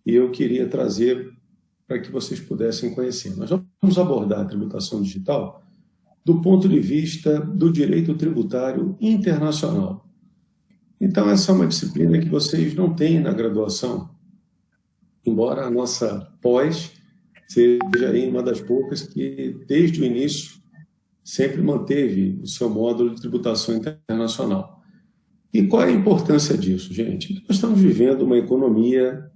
e eu queria trazer para que vocês pudessem conhecer. Nós vamos abordar a tributação digital do ponto de vista do direito tributário internacional. Então, essa é uma disciplina que vocês não têm na graduação, embora a nossa pós seja aí uma das poucas que, desde o início, sempre manteve o seu módulo de tributação internacional. E qual é a importância disso, gente? Nós estamos vivendo uma economia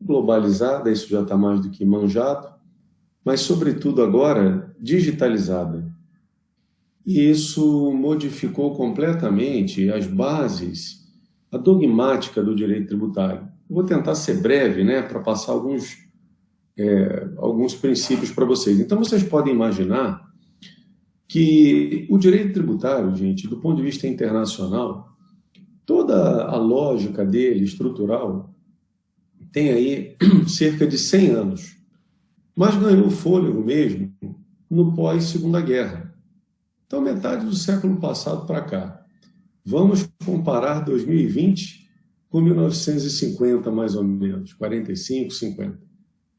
globalizada, isso já está mais do que manjado, mas, sobretudo agora, digitalizada. E isso modificou completamente as bases, a dogmática do direito tributário. Eu vou tentar ser breve, né, para passar alguns princípios para vocês. Então, vocês podem imaginar que o direito tributário, gente, do ponto de vista internacional, toda a lógica dele, estrutural, tem aí cerca de 100 anos, mas ganhou fôlego mesmo no pós-Segunda Guerra. Então, metade do século passado para cá. Vamos comparar 2020 com 1950, mais ou menos, 45, 50.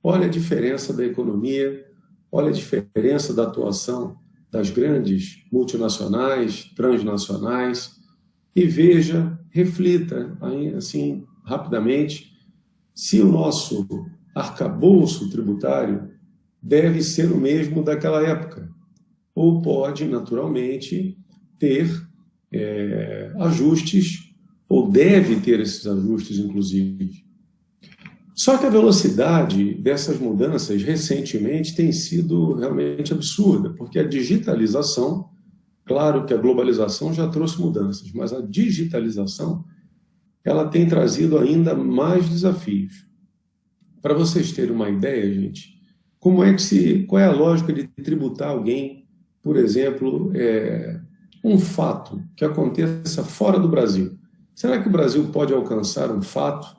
Olha a diferença da economia, olha a diferença da atuação das grandes multinacionais, transnacionais, e veja, reflita, assim, rapidamente, se o nosso arcabouço tributário deve ser o mesmo daquela época, ou pode, naturalmente, ter ajustes, ou deve ter esses ajustes, inclusive. Só que a velocidade dessas mudanças, recentemente, tem sido realmente absurda, porque a digitalização, claro que a globalização já trouxe mudanças, mas a digitalização, ela tem trazido ainda mais desafios. Para vocês terem uma ideia, gente, qual é a lógica de tributar alguém, por exemplo, um fato que aconteça fora do Brasil? Será que o Brasil pode alcançar um fato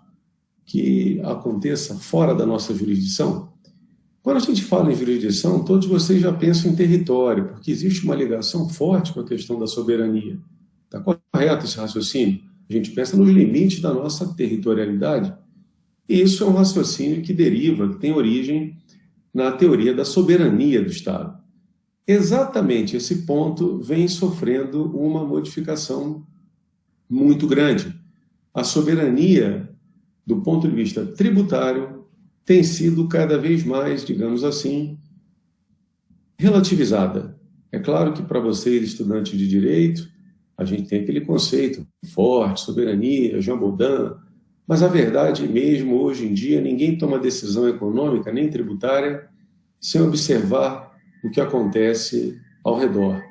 que aconteça fora da nossa jurisdição? Quando a gente fala em jurisdição, todos vocês já pensam em território, porque existe uma ligação forte com a questão da soberania. Está correto esse raciocínio? A gente pensa nos limites da nossa territorialidade. E isso é um raciocínio que deriva, que tem origem na teoria da soberania do Estado. Exatamente esse ponto vem sofrendo uma modificação muito grande. A soberania, do ponto de vista tributário, tem sido cada vez mais, digamos assim, relativizada. É claro que para vocês, estudantes de direito, a gente tem aquele conceito forte, soberania, Jean Baudin, mas a verdade mesmo, hoje em dia, ninguém toma decisão econômica nem tributária sem observar o que acontece ao redor.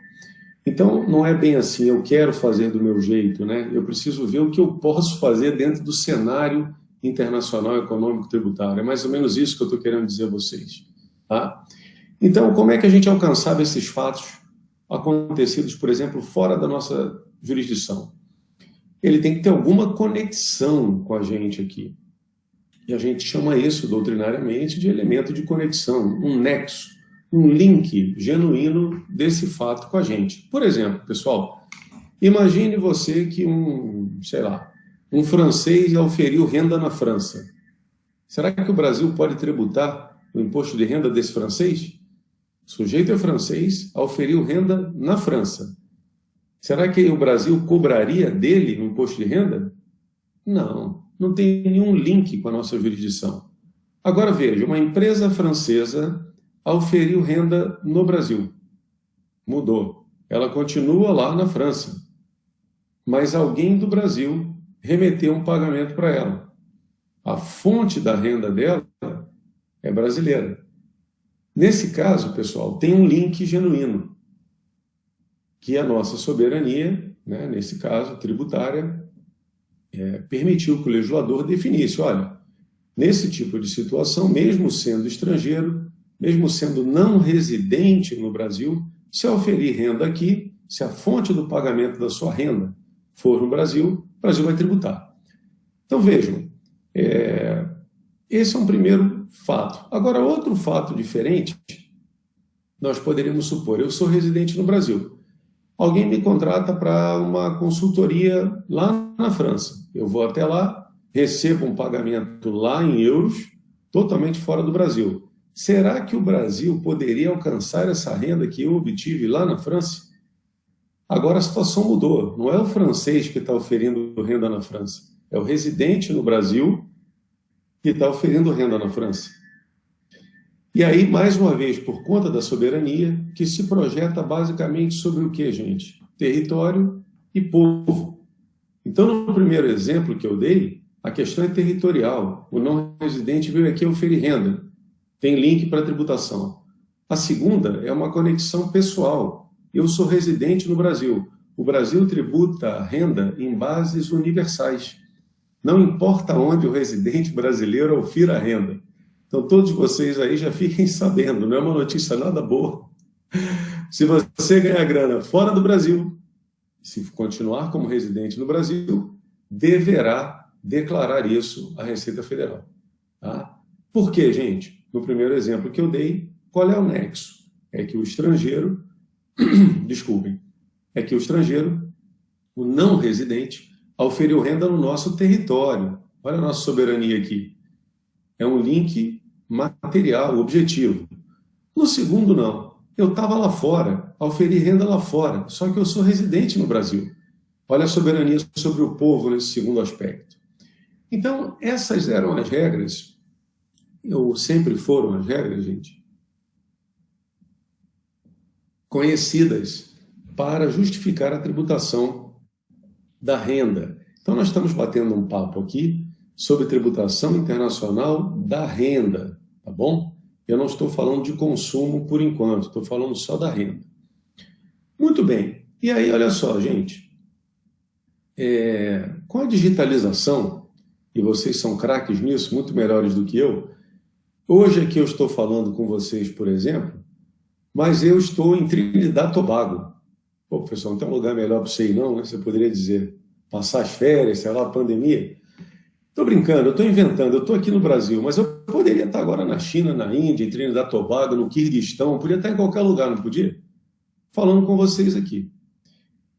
Então, não é bem assim, eu quero fazer do meu jeito, né? Eu preciso ver o que eu posso fazer dentro do cenário internacional econômico tributário. É mais ou menos isso que eu estou querendo dizer a vocês. Tá? Então, como é que a gente alcançava esses fatos acontecidos, por exemplo, fora da nossa jurisdição? Ele tem que ter alguma conexão com a gente aqui. E a gente chama isso, doutrinariamente, de elemento de conexão, um nexo, um link genuíno desse fato com a gente. Por exemplo, pessoal, imagine você que um francês auferiu renda na França. Será que o Brasil pode tributar o imposto de renda desse francês? O sujeito é francês, auferiu renda na França. Será que o Brasil cobraria dele o imposto de renda? Não, não tem nenhum link com a nossa jurisdição. Agora veja, uma empresa francesa auferiu renda no Brasil. Mudou. Ela continua lá na França. Mas alguém do Brasil remeteu um pagamento para ela. A fonte da renda dela é brasileira. Nesse caso, pessoal, tem um link genuíno, que a nossa soberania, né, nesse caso, tributária, permitiu que o legislador definisse, olha, nesse tipo de situação, mesmo sendo estrangeiro, mesmo sendo não residente no Brasil, se oferir renda aqui, se a fonte do pagamento da sua renda for no Brasil, o Brasil vai tributar. Então, vejam, esse é um primeiro fato. Agora, outro fato diferente, nós poderíamos supor, eu sou residente no Brasil, alguém me contrata para uma consultoria lá na França. Eu vou até lá, recebo um pagamento lá em euros, totalmente fora do Brasil. Será que o Brasil poderia alcançar essa renda que eu obtive lá na França? Agora a situação mudou. Não é o francês que está oferindo renda na França. É o residente no Brasil que está oferindo renda na França. E aí, mais uma vez, por conta da soberania, que se projeta basicamente sobre o quê, gente? Território e povo. Então, no primeiro exemplo que eu dei, a questão é territorial. O não residente veio aqui oferir renda. Tem link para tributação. A segunda é uma conexão pessoal. Eu sou residente no Brasil. O Brasil tributa a renda em bases universais. Não importa onde o residente brasileiro ofira a renda. Então, todos vocês aí já fiquem sabendo, não é uma notícia nada boa. Se você ganhar grana fora do Brasil, se continuar como residente no Brasil, deverá declarar isso à Receita Federal. Tá? Por quê, gente? No primeiro exemplo que eu dei, qual é o nexo? É que o estrangeiro, desculpem, o não residente, oferiu renda no nosso território. Olha a nossa soberania aqui. É um link material, objetivo. No segundo, não. Eu estava lá fora, oferi renda lá fora, só que eu sou residente no Brasil. Olha a soberania sobre o povo nesse segundo aspecto. Então, essas eram as regras, ou sempre foram as regras, gente, conhecidas para justificar a tributação da renda. Então, nós estamos batendo um papo aqui sobre tributação internacional da renda, tá bom? Eu não estou falando de consumo por enquanto, estou falando só da renda. Muito bem. E aí, olha só, gente, com a digitalização, e vocês são craques nisso, muito melhores do que eu, hoje aqui eu estou falando com vocês, por exemplo, mas eu estou em Trinidad e Tobago. Pô, professor, não tem um lugar melhor para você ir não, né? Você poderia dizer, passar as férias, sei lá, a pandemia. Estou brincando, eu estou inventando, eu estou aqui no Brasil, mas eu poderia estar agora na China, na Índia, em Trinidad e Tobago, no Quirguistão, podia estar em qualquer lugar, não podia? Falando com vocês aqui.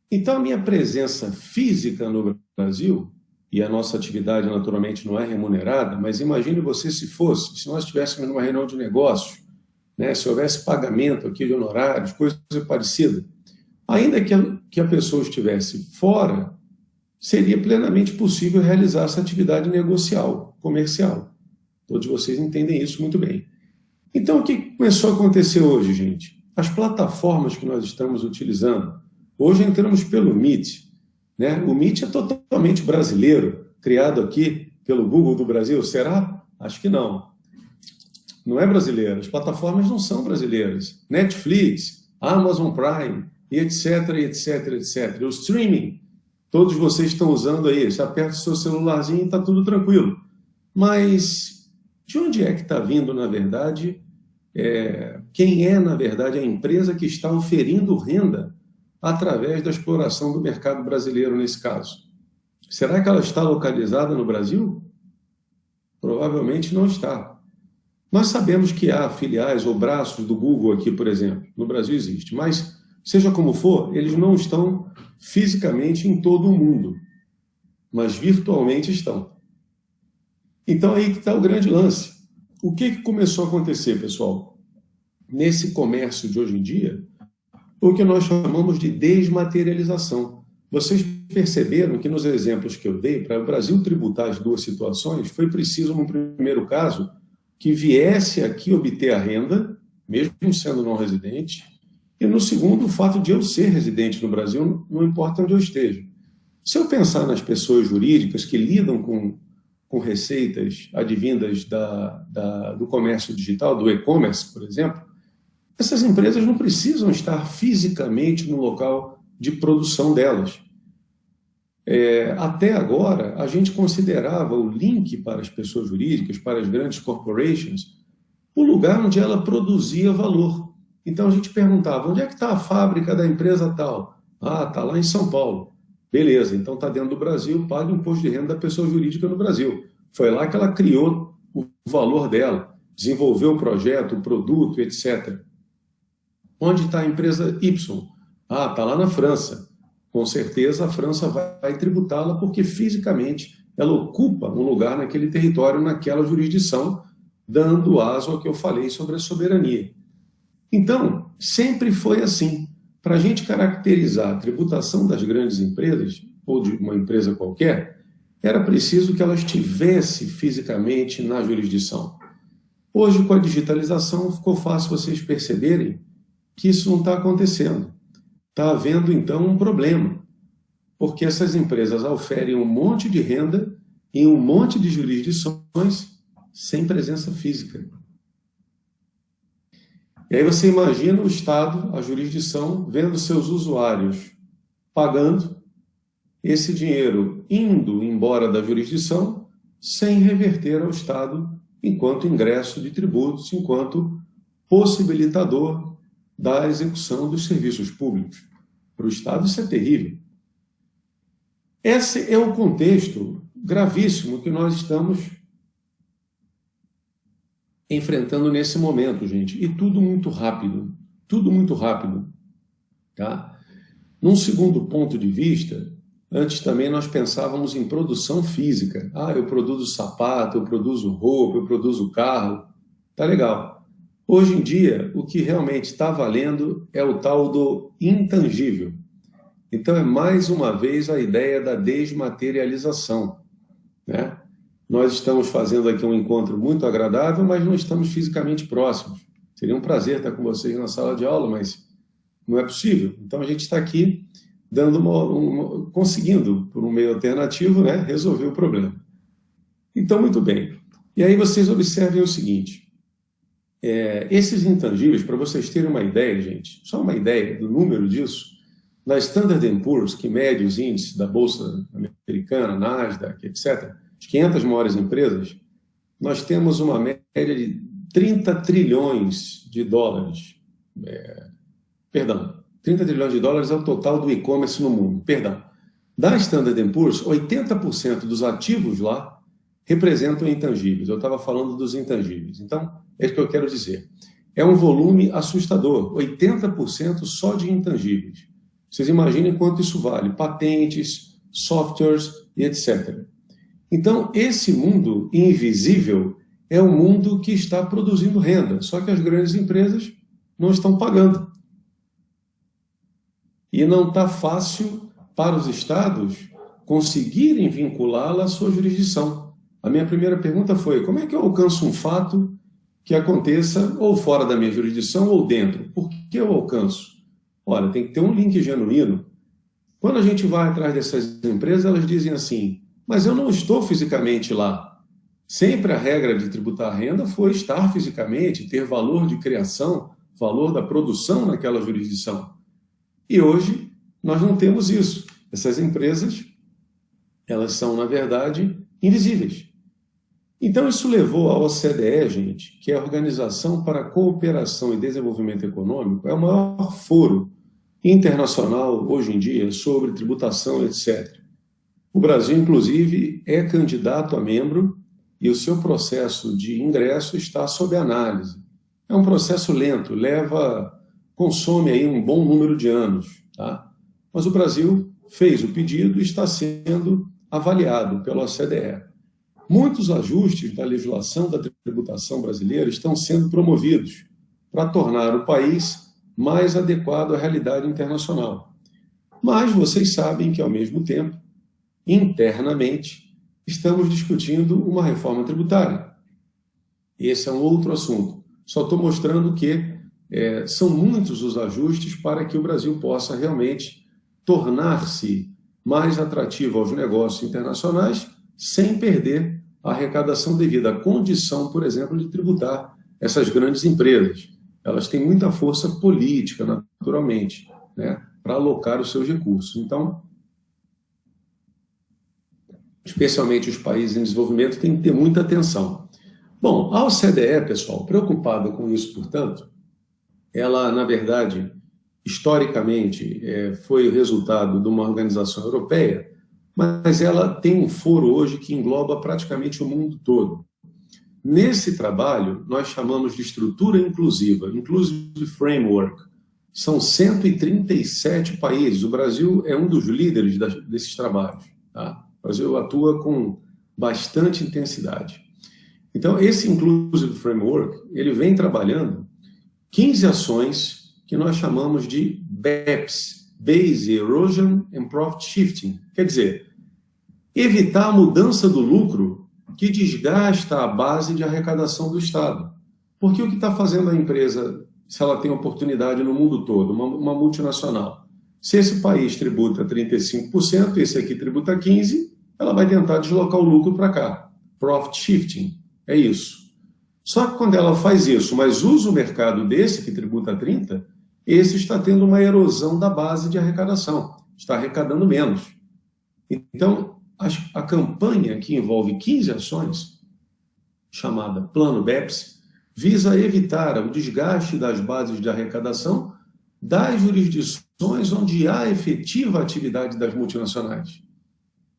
Então, a minha presença física no Brasil, e a nossa atividade naturalmente não é remunerada, mas imagine você se fosse, se nós estivéssemos numa reunião de negócios, né, se houvesse pagamento aqui de honorários, coisa parecida, ainda que a pessoa estivesse fora, seria plenamente possível realizar essa atividade negocial, comercial. Todos vocês entendem isso muito bem. Então, o que começou a acontecer hoje, gente? As plataformas que nós estamos utilizando, hoje entramos pelo Meet, né? O Meet é totalmente brasileiro, criado aqui pelo Google do Brasil, será? Acho que não. Não é brasileiro, as plataformas não são brasileiras. Netflix, Amazon Prime, e etc, etc, etc. O streaming, todos vocês estão usando aí, você aperta o seu celularzinho e está tudo tranquilo. Mas de onde é que está vindo, na verdade, quem é, na verdade, a empresa que está oferindo renda através da exploração do mercado brasileiro nesse caso? Será que ela está localizada no Brasil? Provavelmente não está. Nós sabemos que há filiais ou braços do Google aqui, por exemplo, no Brasil existe, mas seja como for, eles não estão fisicamente em todo o mundo, mas virtualmente estão. Então aí que está o grande lance. O que começou a acontecer, pessoal? Nesse comércio de hoje em dia, o que nós chamamos de desmaterialização. Vocês perceberam que nos exemplos que eu dei, para o Brasil tributar as duas situações, foi preciso, no primeiro caso, que viesse aqui obter a renda, mesmo sendo não residente, e no segundo, o fato de eu ser residente no Brasil, não importa onde eu esteja. Se eu pensar nas pessoas jurídicas que lidam com receitas advindas do comércio digital, do e-commerce, por exemplo, essas empresas não precisam estar fisicamente no local de produção delas. Até agora, a gente considerava o link para as pessoas jurídicas, para as grandes corporations, o lugar onde ela produzia valor. Então a gente perguntava, onde é que está a fábrica da empresa tal? Ah, está lá em São Paulo. Beleza, então está dentro do Brasil, paga o imposto de renda da pessoa jurídica no Brasil. Foi lá que ela criou o valor dela, desenvolveu o projeto, o produto, etc. Onde está a empresa Y? Ah, está lá na França. Com certeza a França vai tributá-la porque fisicamente ela ocupa um lugar naquele território, naquela jurisdição, dando aso ao que eu falei sobre a soberania. Então, sempre foi assim. Para a gente caracterizar a tributação das grandes empresas, ou de uma empresa qualquer, era preciso que ela estivesse fisicamente na jurisdição. Hoje, com a digitalização, ficou fácil vocês perceberem que isso não está acontecendo. Está havendo, então, um problema, porque essas empresas oferem um monte de renda em um monte de jurisdições sem presença física. E aí você imagina o Estado, a jurisdição, vendo seus usuários pagando, esse dinheiro indo embora da jurisdição sem reverter ao Estado enquanto ingresso de tributos, enquanto possibilitador da execução dos serviços públicos. Para o Estado isso é terrível. Esse é o contexto gravíssimo que nós estamos enfrentando nesse momento, gente. E tudo muito rápido. Tudo muito rápido. Tá? Num segundo ponto de vista, antes também nós pensávamos em produção física. Eu produzo sapato, eu produzo roupa, eu produzo carro. Tá legal. Hoje em dia, o que realmente está valendo é o tal do intangível. Então, é mais uma vez a ideia da desmaterialização, né? Nós estamos fazendo aqui um encontro muito agradável, mas não estamos fisicamente próximos. Seria um prazer estar com vocês na sala de aula, mas não é possível. Então, a gente está aqui dando conseguindo, por um meio alternativo, né, resolver o problema. Então, muito bem. E aí vocês observem o seguinte. Esses intangíveis, para vocês terem uma ideia, gente, só uma ideia do número disso, na Standard & Poor's, que mede os índices da Bolsa Americana, Nasdaq, etc., as 500 maiores empresas, nós temos uma média de 30 trilhões de dólares. 30 trilhões de dólares é o total do e-commerce no mundo. Da Standard & Poor's, 80% dos ativos lá representam intangíveis. Eu estava falando dos intangíveis. Então, é isso que eu quero dizer. É um volume assustador, 80% só de intangíveis. Vocês imaginem quanto isso vale, patentes, softwares e etc. Então, esse mundo invisível é o mundo que está produzindo renda, só que as grandes empresas não estão pagando. E não está fácil para os estados conseguirem vinculá-la à sua jurisdição. A minha primeira pergunta foi, como é que eu alcanço um fato que aconteça ou fora da minha jurisdição ou dentro? Por que eu alcanço? Olha, tem que ter um link genuíno. Quando a gente vai atrás dessas empresas, elas dizem assim, mas eu não estou fisicamente lá. Sempre a regra de tributar renda foi estar fisicamente, ter valor de criação, valor da produção naquela jurisdição. E hoje nós não temos isso. Essas empresas, elas são, na verdade, invisíveis. Então isso levou à OCDE, gente, que é a Organização para a Cooperação e Desenvolvimento Econômico, é o maior foro internacional hoje em dia sobre tributação, etc. O Brasil, inclusive, é candidato a membro e o seu processo de ingresso está sob análise. É um processo lento, consome aí um bom número de anos, tá? Mas o Brasil fez o pedido e está sendo avaliado pela OCDE. Muitos ajustes da legislação da tributação brasileira estão sendo promovidos para tornar o país mais adequado à realidade internacional. Mas vocês sabem que, ao mesmo tempo, internamente, estamos discutindo uma reforma tributária. Esse é um outro assunto. Só estou mostrando que são muitos os ajustes para que o Brasil possa realmente tornar-se mais atrativo aos negócios internacionais sem perder a arrecadação devida à condição, por exemplo, de tributar essas grandes empresas. Elas têm muita força política, naturalmente, né, para alocar os seus recursos. Então, especialmente os países em desenvolvimento, têm que ter muita atenção. Bom, a OCDE, pessoal, preocupada com isso, portanto, ela, na verdade, historicamente, foi o resultado de uma organização europeia, mas ela tem um foro hoje que engloba praticamente o mundo todo. Nesse trabalho, nós chamamos de estrutura inclusiva, Inclusive Framework. São 137 países. O Brasil é um dos líderes desses trabalhos. Tá? O Brasil atua com bastante intensidade. Então, esse Inclusive Framework, ele vem trabalhando 15 ações que nós chamamos de BEPS, Base Erosion and Profit Shifting. Quer dizer, evitar a mudança do lucro que desgasta a base de arrecadação do Estado. Porque o que está fazendo a empresa, se ela tem oportunidade no mundo todo, uma multinacional, se esse país tributa 35%, esse aqui tributa 15%, ela vai tentar deslocar o lucro para cá. Profit Shifting, é isso. Só que quando ela faz isso, mas usa o mercado desse, que tributa 30%, esse está tendo uma erosão da base de arrecadação, está arrecadando menos. Então, a campanha que envolve 15 ações, chamada Plano BEPS, visa evitar o desgaste das bases de arrecadação das jurisdições onde há efetiva atividade das multinacionais,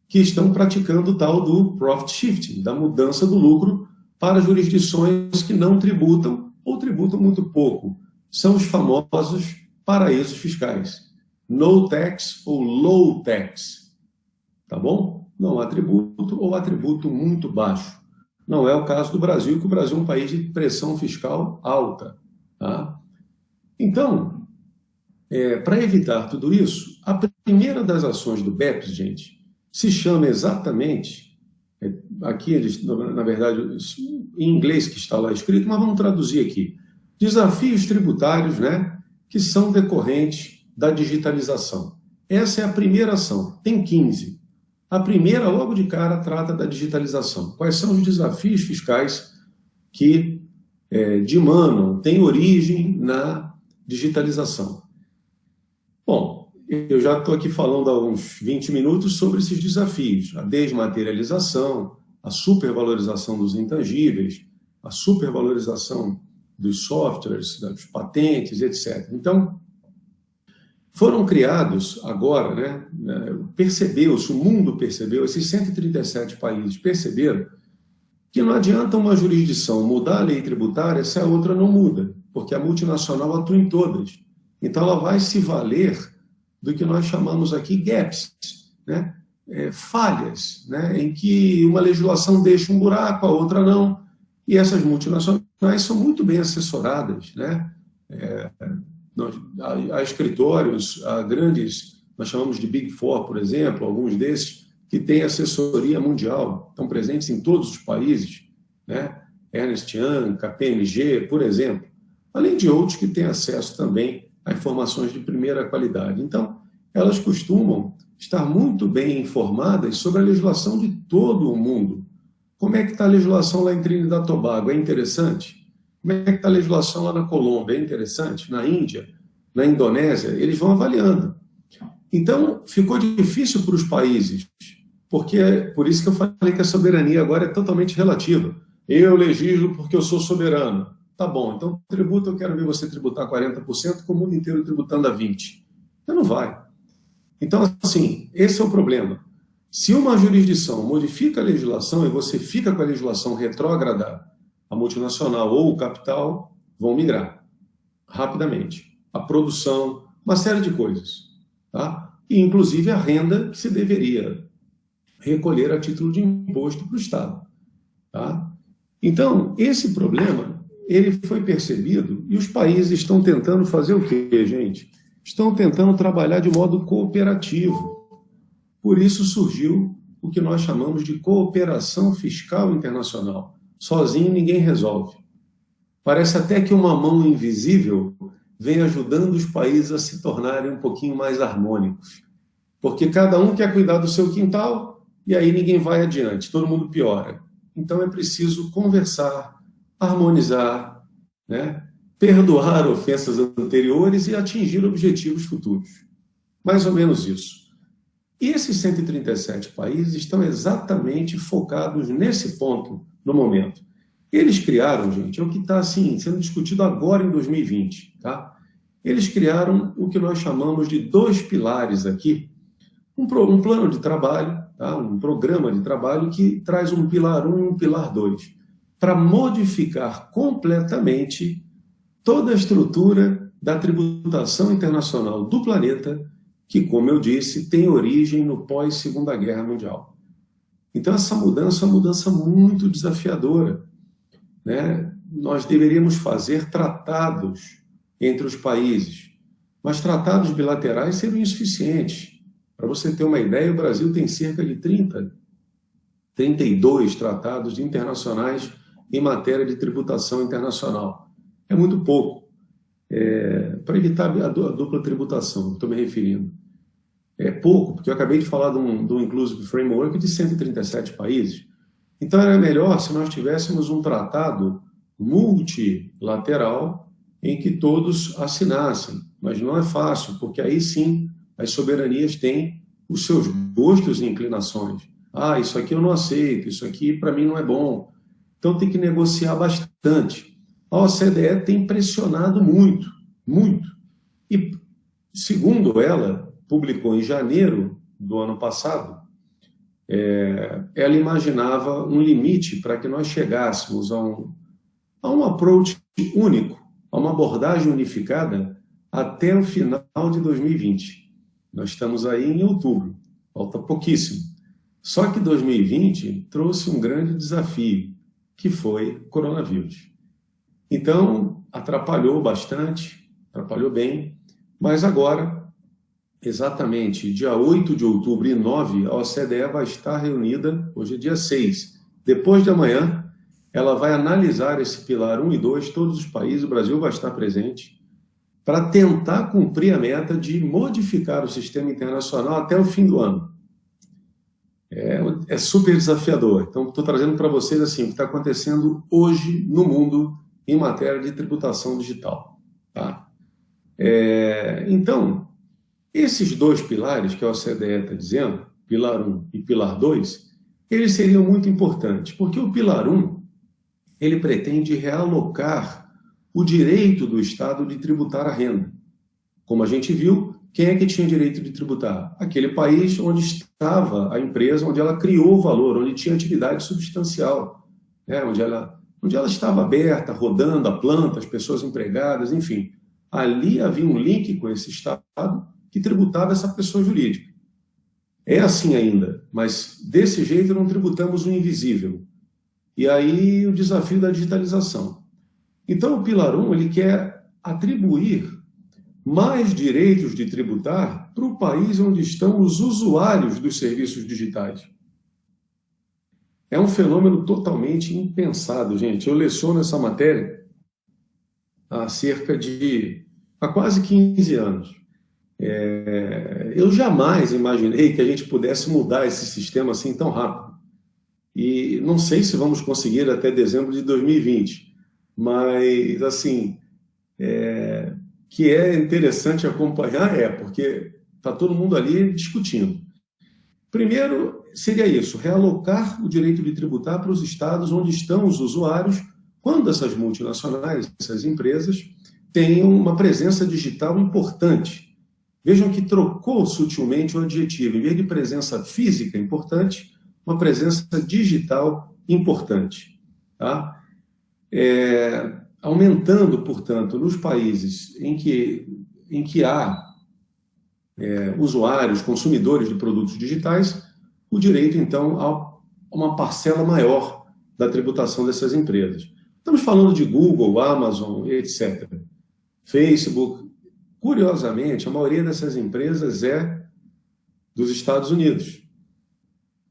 que estão praticando o tal do profit shifting, da mudança do lucro para jurisdições que não tributam ou tributam muito pouco. São os famosos paraísos fiscais. No tax ou low tax. Tá bom? Não há tributo ou há tributo muito baixo. Não é o caso do Brasil, que o Brasil é um país de pressão fiscal alta. Tá? Então, para evitar tudo isso, a primeira das ações do BEPS, gente, se chama exatamente, aqui eles, na verdade, em inglês que está lá escrito, mas vamos traduzir aqui, desafios tributários, né, que são decorrentes da digitalização. Essa é a primeira ação, tem 15. A primeira, logo de cara, trata da digitalização. Quais são os desafios fiscais que dimanam, têm origem na digitalização? Bom, eu já estou aqui falando há uns 20 minutos sobre esses desafios. A desmaterialização, a supervalorização dos intangíveis, a supervalorização dos softwares, das patentes, etc. Então, foram criados agora, né, percebeu-se, o mundo percebeu, esses 137 países perceberam que não adianta uma jurisdição mudar a lei tributária se a outra não muda, porque a multinacional atua em todas. Então, ela vai se valer do que nós chamamos aqui gaps, né? Falhas, né? Em que uma legislação deixa um buraco, a outra não. E essas multinacionais são muito bem assessoradas, né? Há escritórios, há grandes, nós chamamos de Big Four, por exemplo, alguns desses que têm assessoria mundial, estão presentes em todos os países, né? Ernst Young, KPMG, por exemplo, além de outros que têm acesso também a informações de primeira qualidade. Então, elas costumam estar muito bem informadas sobre a legislação de todo o mundo. Como é que está a legislação lá em Trinidad e Tobago? É interessante? Como é que está a legislação lá na Colômbia? É interessante? Na Índia? Na Indonésia? Eles vão avaliando. Então, ficou difícil para os países, porque por isso que eu falei que a soberania agora é totalmente relativa. Eu legislo porque eu sou soberano. Tá bom, então tributo, eu quero ver você tributar 40%, com o mundo inteiro tributando a 20%. Então não vai. Então, assim, esse é o problema. Se uma jurisdição modifica a legislação e você fica com a legislação retrógrada, a multinacional ou o capital vão migrar rapidamente. A produção, uma série de coisas. Tá? E, inclusive, a renda que se deveria recolher a título de imposto para o Estado. Tá? Então, esse problema ele foi percebido e os países estão tentando fazer o quê, gente? Estão tentando trabalhar de modo cooperativo. Por isso surgiu o que nós chamamos de cooperação fiscal internacional. Sozinho ninguém resolve. Parece até que uma mão invisível vem ajudando os países a se tornarem um pouquinho mais harmônicos. Porque cada um quer cuidar do seu quintal e aí ninguém vai adiante, todo mundo piora. Então é preciso conversar, harmonizar, né? Perdoar ofensas anteriores e atingir objetivos futuros. Mais ou menos isso. E esses 137 países estão exatamente focados nesse ponto no momento. Eles criaram, gente, é o que está assim, sendo discutido agora em 2020. Tá? Eles criaram o que nós chamamos de 2 pilares aqui, um plano de trabalho, tá? Um programa de trabalho que traz um pilar 1 e um pilar 2, para modificar completamente toda a estrutura da tributação internacional do planeta, que, como eu disse, tem origem no pós-Segunda Guerra Mundial. Então, essa mudança é uma mudança muito desafiadora, né? Nós deveríamos fazer tratados entre os países, mas tratados bilaterais seriam insuficientes. Para você ter uma ideia, o Brasil tem cerca de 32 tratados internacionais em matéria de tributação internacional. É muito pouco. Para evitar a dupla tributação, estou me referindo. É pouco, porque eu acabei de falar do Inclusive Framework de 137 países. Então, era melhor se nós tivéssemos um tratado multilateral em que todos assinassem. Mas não é fácil, porque aí sim as soberanias têm os seus gostos e inclinações. Ah, isso aqui eu não aceito, isso aqui para mim não é bom. Então tem que negociar bastante. A OCDE tem pressionado muito, muito. E, segundo ela, publicou em janeiro do ano passado, ela imaginava um limite para que nós chegássemos a um approach único, a uma abordagem unificada até o final de 2020. Nós estamos aí em outubro, falta pouquíssimo. Só que 2020 trouxe um grande desafio, que foi o coronavírus. Então, atrapalhou bastante, atrapalhou bem, mas agora, exatamente dia 8 de outubro e 9, a OCDE vai estar reunida, hoje é dia 6. Depois de amanhã, ela vai analisar esse pilar 1 e 2, todos os países, o Brasil vai estar presente, para tentar cumprir a meta de modificar o sistema internacional até o fim do ano. É super desafiador. Então, estou trazendo para vocês assim, o que está acontecendo hoje no mundo em matéria de tributação digital. Tá? Então, esses dois pilares que a OCDE está dizendo, pilar 1 e pilar 2, eles seriam muito importantes, porque o pilar 1, ele pretende realocar o direito do Estado de tributar a renda. Como a gente viu, quem é que tinha direito de tributar? Aquele país onde estava a empresa, onde ela criou o valor, onde tinha atividade substancial, né? onde ela estava aberta, rodando a planta, as pessoas empregadas, enfim. Ali havia um link com esse Estado que tributava essa pessoa jurídica. É assim ainda, mas desse jeito não tributamos o invisível. E aí o desafio da digitalização. Então o Pilar 1, ele quer atribuir mais direitos de tributar para o país onde estão os usuários dos serviços digitais. É um fenômeno totalmente impensado, gente. Eu leciono essa matéria há quase 15 anos. Eu jamais imaginei que a gente pudesse mudar esse sistema assim tão rápido. E não sei se vamos conseguir até dezembro de 2020, mas, assim, que é interessante acompanhar, porque está todo mundo ali discutindo. Primeiro, seria isso, realocar o direito de tributar para os estados onde estão os usuários, quando essas multinacionais, essas empresas, têm uma presença digital importante. Vejam que trocou sutilmente o adjetivo. Em vez de presença física importante, uma presença digital importante. Tá? Aumentando, portanto, nos países em que há usuários, consumidores de produtos digitais, o direito, então, a uma parcela maior da tributação dessas empresas. Estamos falando de Google, Amazon, etc. Facebook. Curiosamente, a maioria dessas empresas é dos Estados Unidos,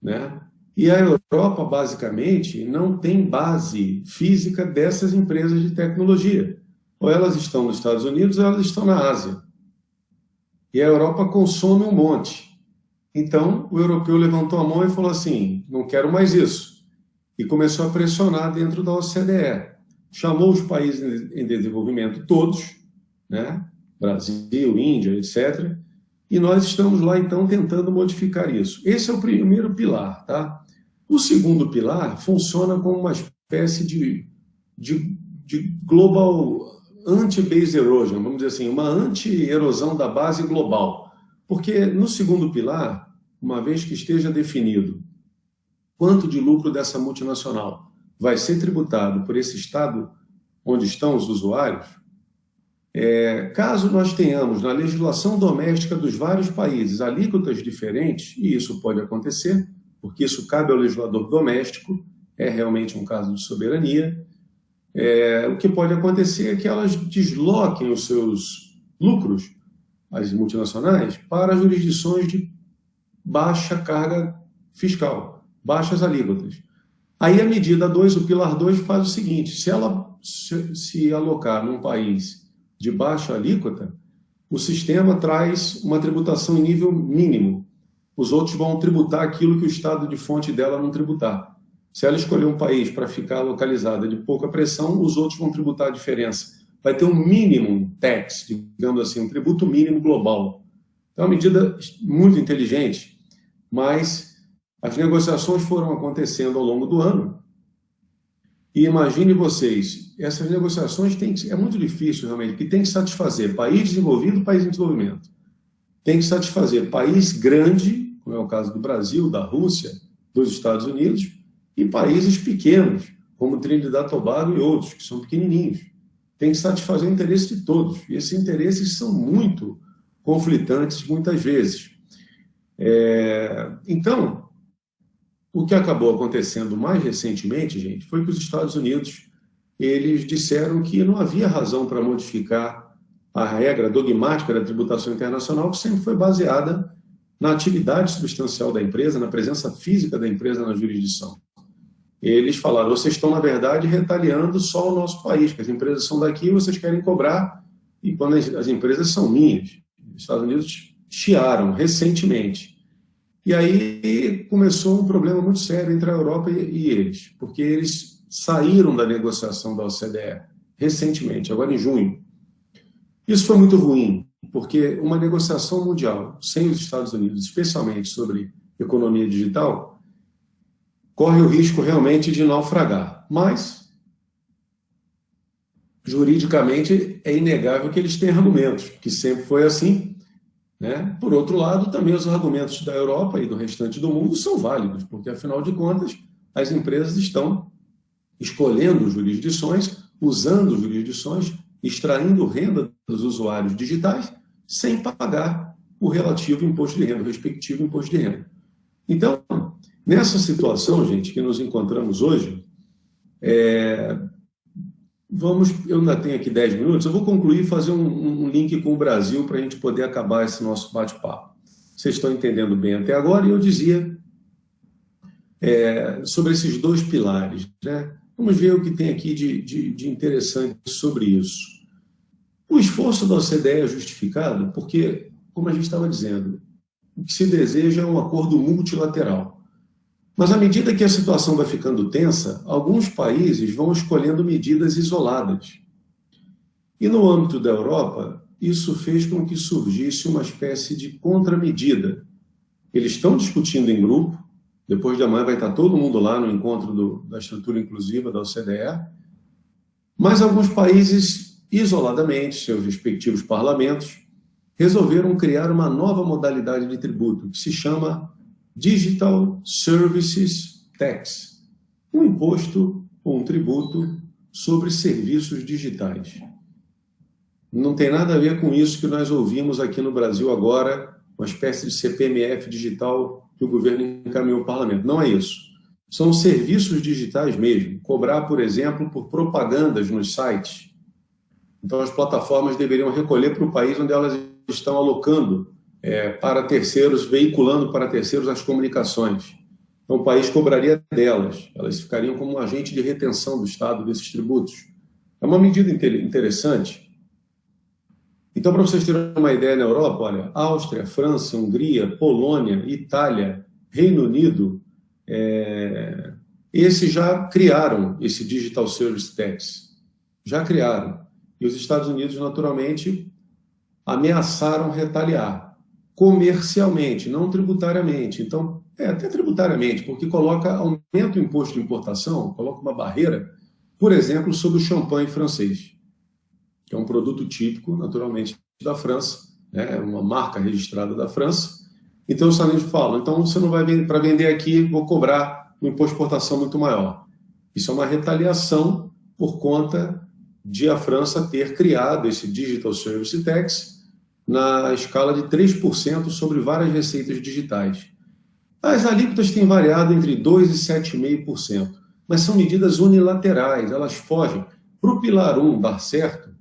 né? E a Europa, basicamente, não tem base física dessas empresas de tecnologia. Ou elas estão nos Estados Unidos ou elas estão na Ásia. E a Europa consome um monte. Então, o europeu levantou a mão e falou assim, não quero mais isso. E começou a pressionar dentro da OCDE. Chamou os países em desenvolvimento todos, né? Brasil, Índia, etc. E nós estamos lá, então, tentando modificar isso. Esse é o primeiro pilar, tá? O segundo pilar funciona como uma espécie de global anti-base erosion, vamos dizer assim, uma anti-erosão da base global. Porque no segundo pilar, uma vez que esteja definido quanto de lucro dessa multinacional vai ser tributado por esse estado onde estão os usuários, caso nós tenhamos na legislação doméstica dos vários países alíquotas diferentes, e isso pode acontecer, porque isso cabe ao legislador doméstico, é realmente um caso de soberania. O que pode acontecer é que elas desloquem os seus lucros, as multinacionais, para jurisdições de baixa carga fiscal, baixas alíquotas. Aí a medida 2, o pilar 2, faz o seguinte: se ela se alocar num país de baixa alíquota, o sistema traz uma tributação em nível mínimo. Os outros vão tributar aquilo que o estado de fonte dela não tributar. Se ela escolher um país para ficar localizada de pouca pressão, os outros vão tributar a diferença. Vai ter um minimum tax, digamos assim, um tributo mínimo global. Então, é uma medida muito inteligente, mas as negociações foram acontecendo ao longo do ano. E imagine vocês, essas negociações é muito difícil realmente, porque tem que satisfazer país desenvolvido e país em desenvolvimento. Tem que satisfazer país grande, como é o caso do Brasil, da Rússia, dos Estados Unidos, e países pequenos, como Trinidad e Tobago e outros, que são pequenininhos. Tem que satisfazer o interesse de todos. E esses interesses são muito conflitantes, muitas vezes. Então, o que acabou acontecendo mais recentemente, gente, foi que os Estados Unidos, eles disseram que não havia razão para modificar a regra dogmática da tributação internacional, que sempre foi baseada na atividade substancial da empresa, na presença física da empresa na jurisdição. Eles falaram: vocês estão, na verdade, retaliando só o nosso país, que as empresas são daqui, vocês querem cobrar, e quando as empresas são minhas. Os Estados Unidos chiaram recentemente. E aí começou um problema muito sério entre a Europa e eles, porque eles saíram da negociação da OCDE recentemente, agora em junho. Isso foi muito ruim, porque uma negociação mundial sem os Estados Unidos, especialmente sobre economia digital, corre o risco realmente de naufragar. Mas, juridicamente, é inegável que eles têm argumentos, que sempre foi assim, né? Por outro lado, também os argumentos da Europa e do restante do mundo são válidos, porque, afinal de contas, as empresas estão escolhendo jurisdições, usando jurisdições, extraindo renda dos usuários digitais, sem pagar o relativo imposto de renda, o respectivo imposto de renda. Então, nessa situação, gente, que nos encontramos hoje, eu ainda tenho aqui 10 minutos, eu vou concluir e fazer um link com o Brasil para a gente poder acabar esse nosso bate-papo. Vocês estão entendendo bem até agora, e eu dizia sobre esses dois pilares, né? Vamos ver o que tem aqui de interessante sobre isso. O esforço da OCDE é justificado porque, como a gente estava dizendo, o que se deseja é um acordo multilateral. Mas à medida que a situação vai ficando tensa, alguns países vão escolhendo medidas isoladas. E no âmbito da Europa, isso fez com que surgisse uma espécie de contramedida. Eles estão discutindo em grupo, depois de amanhã vai estar todo mundo lá no encontro da estrutura inclusiva da OCDE, mas alguns países, isoladamente, seus respectivos parlamentos, resolveram criar uma nova modalidade de tributo, que se chama Digital Services Tax, um imposto ou um tributo sobre serviços digitais. Não tem nada a ver com isso que nós ouvimos aqui no Brasil agora, uma espécie de CPMF digital que o governo encaminhou ao parlamento. Não é isso. São serviços digitais mesmo. Cobrar, por exemplo, por propagandas nos sites. Então, as plataformas deveriam recolher para o país onde elas estão alocando para terceiros, veiculando para terceiros as comunicações. Então, o país cobraria delas. Elas ficariam como um agente de retenção do Estado desses tributos. É uma medida interessante. Então, para vocês terem uma ideia, na Europa, olha, Áustria, França, Hungria, Polônia, Itália, Reino Unido, esses já criaram esse Digital Service Tax. Já criaram. E os Estados Unidos, naturalmente, ameaçaram retaliar. Comercialmente, não tributariamente. Então, até tributariamente, porque aumenta o imposto de importação, coloca uma barreira, por exemplo, sobre o champanhe francês, que é um produto típico, naturalmente, da França, né? Uma marca registrada da França. Então, os Estados Unidos falam: então você não vai vender, para vender aqui, vou cobrar um imposto de exportação muito maior. Isso é uma retaliação por conta de a França ter criado esse Digital Service Tax na escala de 3% sobre várias receitas digitais. As alíquotas têm variado entre 2% e 7,5%, mas são medidas unilaterais, elas fogem. Para o Pilar 1 dar certo,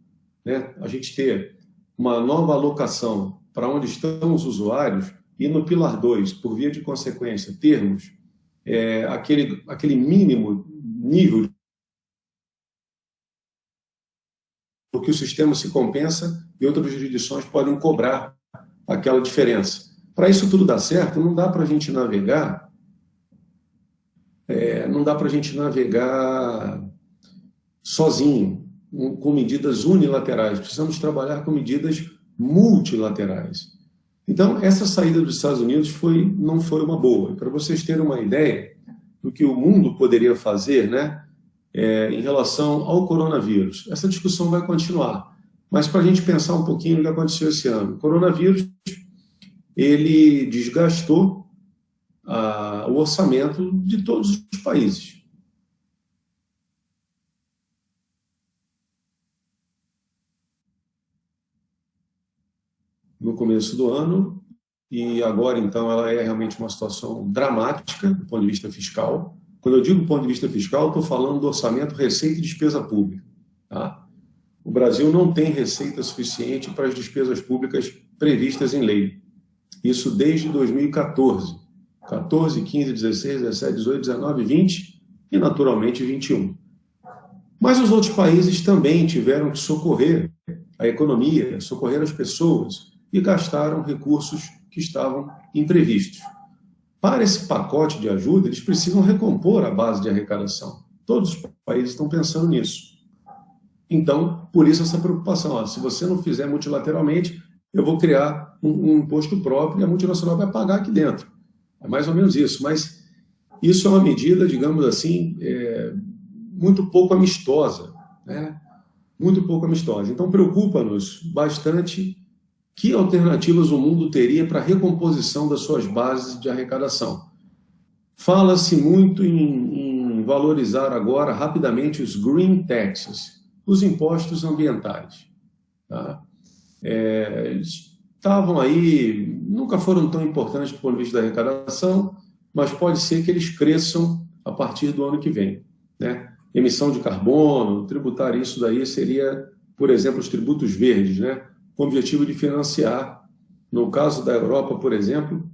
né, a gente ter uma nova alocação para onde estão os usuários, e no Pilar 2, por via de consequência, termos aquele mínimo nível porque o sistema se compensa e outras jurisdições podem cobrar aquela diferença. Para isso tudo dar certo, não dá para a gente navegar, sozinho, com medidas unilaterais. Precisamos trabalhar com medidas multilaterais. Então, essa saída dos Estados Unidos não foi uma boa. Para vocês terem uma ideia do que o mundo poderia fazer, né, em relação ao coronavírus. Essa discussão vai continuar. Mas para a gente pensar um pouquinho no que aconteceu esse ano. O coronavírus, ele desgastou o orçamento de todos os países. No começo do ano, e agora, então, ela é realmente uma situação dramática do ponto de vista fiscal. Quando eu digo do ponto de vista fiscal, estou falando do orçamento, receita e despesa pública. Tá? O Brasil não tem receita suficiente para as despesas públicas previstas em lei. Isso desde 2014. 14, 15, 16, 17, 18, 19, 20 e, naturalmente, 21. Mas os outros países também tiveram que socorrer a economia, socorrer as pessoas e gastaram recursos que estavam imprevistos. Para esse pacote de ajuda, eles precisam recompor a base de arrecadação. Todos os países estão pensando nisso. Então, por isso essa preocupação. Se você não fizer multilateralmente, eu vou criar um imposto próprio e a multinacional vai pagar aqui dentro. É mais ou menos isso. Mas isso é uma medida, digamos assim, muito pouco amistosa. Né? Muito pouco amistosa. Então, preocupa-nos bastante que alternativas o mundo teria para a recomposição das suas bases de arrecadação. Fala-se muito em valorizar agora, rapidamente, os green taxes, os impostos ambientais. Tá? Eles estavam aí, nunca foram tão importantes do ponto de vista da arrecadação, mas pode ser que eles cresçam a partir do ano que vem. Né? Emissão de carbono, tributar isso daí seria, por exemplo, os tributos verdes, né? Com o objetivo de financiar. No caso da Europa, por exemplo,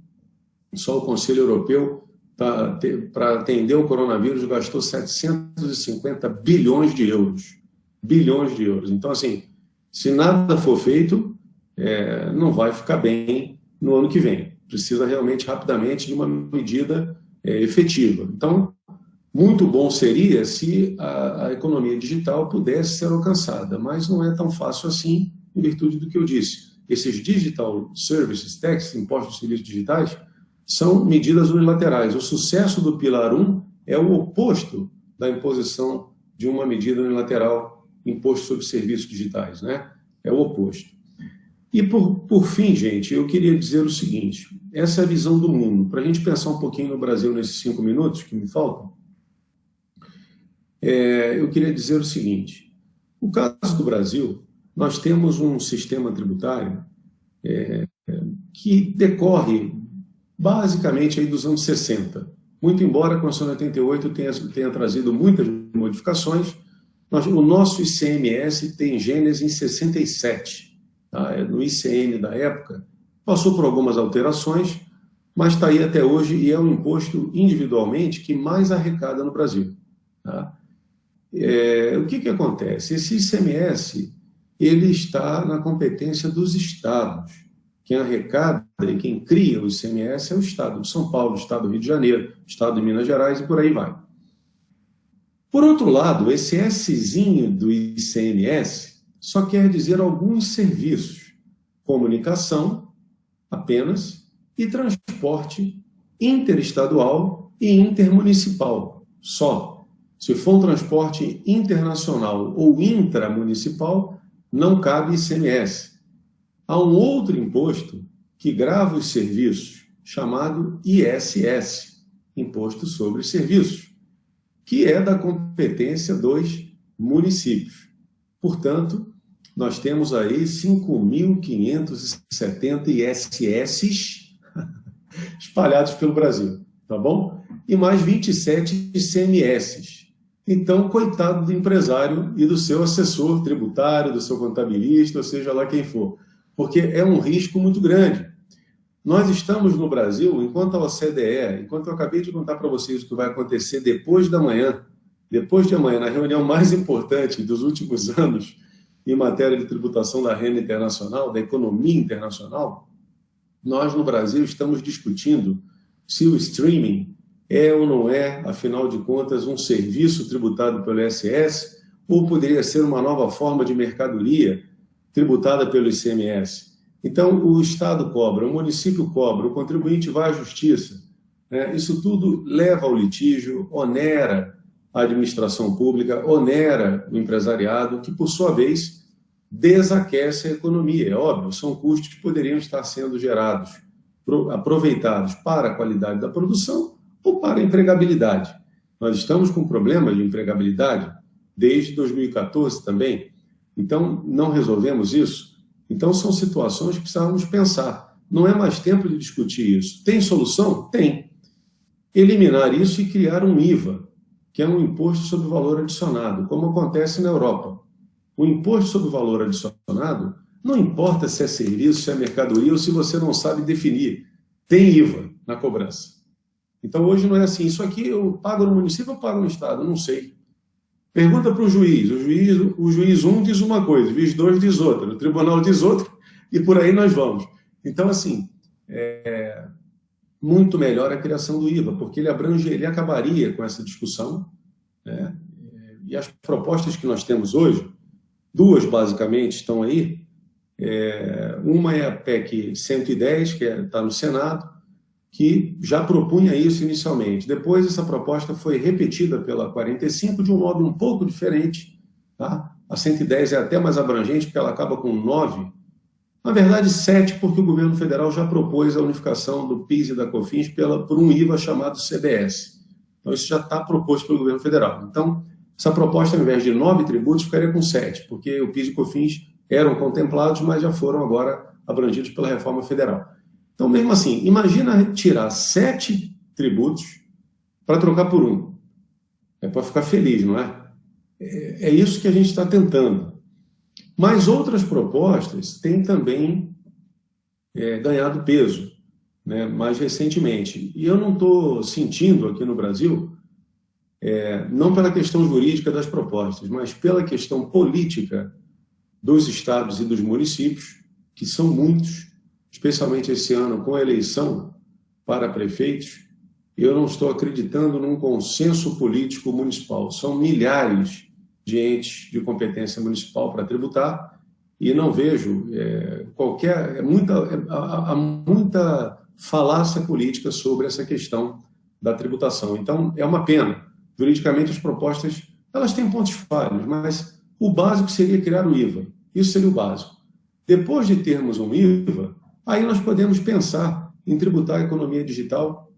só o Conselho Europeu, para atender o coronavírus, gastou 750 bilhões de euros. Bilhões de euros. Então, assim, se nada for feito, não vai ficar bem no ano que vem. Precisa realmente, rapidamente, de uma medida efetiva. Então, muito bom seria se a economia digital pudesse ser alcançada, mas não é tão fácil assim, em virtude do que eu disse. Esses Digital Services Tax, impostos de serviços digitais, são medidas unilaterais. O sucesso do Pilar 1 é o oposto da imposição de uma medida unilateral, imposto sobre serviços digitais, né? É o oposto. E, por fim, gente, eu queria dizer o seguinte, essa é a visão do mundo. Para a gente pensar um pouquinho no Brasil nesses 5 minutos que me faltam, eu queria dizer o seguinte, no caso do Brasil, nós temos um sistema tributário que decorre basicamente aí dos anos 60. Muito embora a Constituição de 88 tenha trazido muitas modificações, o nosso ICMS tem gênese em 67. Tá? No ICM da época, passou por algumas alterações, mas está aí até hoje e é um imposto individualmente que mais arrecada no Brasil. Tá? O que acontece? Esse ICMS ele está na competência dos estados. Quem arrecada e quem cria o ICMS é o estado de São Paulo, o estado do Rio de Janeiro, o estado de Minas Gerais e por aí vai. Por outro lado, esse Szinho do ICMS só quer dizer alguns serviços, comunicação apenas e transporte interestadual e intermunicipal, só. Se for um transporte internacional ou intramunicipal, não cabe ICMS. Há um outro imposto que grava os serviços, chamado ISS, Imposto sobre Serviços, que é da competência dos municípios. Portanto, nós temos aí 5.570 ISS espalhados pelo Brasil. tá bom? E mais 27 ICMS. Então, coitado do empresário e do seu assessor tributário, do seu contabilista, ou seja lá quem for, porque é um risco muito grande. Nós estamos no Brasil, enquanto a OCDE, enquanto eu acabei de contar para vocês o que vai acontecer depois de amanhã, na reunião mais importante dos últimos anos em matéria de tributação da renda internacional, da economia internacional, nós no Brasil estamos discutindo se o streaming é ou não é, afinal de contas, um serviço tributado pelo ISS ou poderia ser uma nova forma de mercadoria tributada pelo ICMS. Então, o Estado cobra, o município cobra, o contribuinte vai à justiça. Né? Isso tudo leva ao litígio, onera a administração pública, onera o empresariado, que, por sua vez, desaquece a economia. É óbvio, são custos que poderiam estar sendo gerados, aproveitados para a qualidade da produção ou para a empregabilidade. Nós estamos com problema de empregabilidade desde 2014 também. Então, não resolvemos isso? Então, são situações que precisamos pensar. Não é mais tempo de discutir isso. Tem solução? Tem. Eliminar isso e criar um IVA, que é um imposto sobre valor adicionado, como acontece na Europa. O imposto sobre valor adicionado, não importa se é serviço, se é mercadoria ou se você não sabe definir. Tem IVA na cobrança. Então, hoje não é assim. Isso aqui eu pago no município ou pago no Estado? Não sei. Pergunta para o juiz. O juiz 1 diz uma coisa, o juiz 2 diz outra, o tribunal diz outra, e por aí nós vamos. Então, assim, muito melhor a criação do IVA, porque ele acabaria com essa discussão, né? E as propostas que nós temos hoje, duas basicamente estão aí. Uma é a PEC 110, que está no Senado, que já propunha isso inicialmente. Depois, essa proposta foi repetida pela 45 de um modo um pouco diferente. Tá? A 110 é até mais abrangente, porque ela acaba com 9. Na verdade, 7, porque o governo federal já propôs a unificação do PIS e da COFINS por um IVA chamado CBS. Então, isso já está proposto pelo governo federal. Então, essa proposta, ao invés de 9 tributos, ficaria com 7, porque o PIS e COFINS eram contemplados, mas já foram agora abrangidos pela reforma federal. Então, mesmo assim, imagina tirar 7 tributos para trocar por um. É para ficar feliz, não é? É isso que a gente está tentando. Mas outras propostas têm também ganhado peso, né, mais recentemente. E eu não estou sentindo aqui no Brasil, não pela questão jurídica das propostas, mas pela questão política dos estados e dos municípios, que são muitos, especialmente esse ano, com a eleição para prefeitos, eu não estou acreditando num consenso político municipal. São milhares de entes de competência municipal para tributar e não vejo há muita falácia política sobre essa questão da tributação. Então, é uma pena. Juridicamente, as propostas elas têm pontos falhos, mas o básico seria criar o IVA. Isso seria o básico. Depois de termos um IVA, aí nós podemos pensar em tributar a economia digital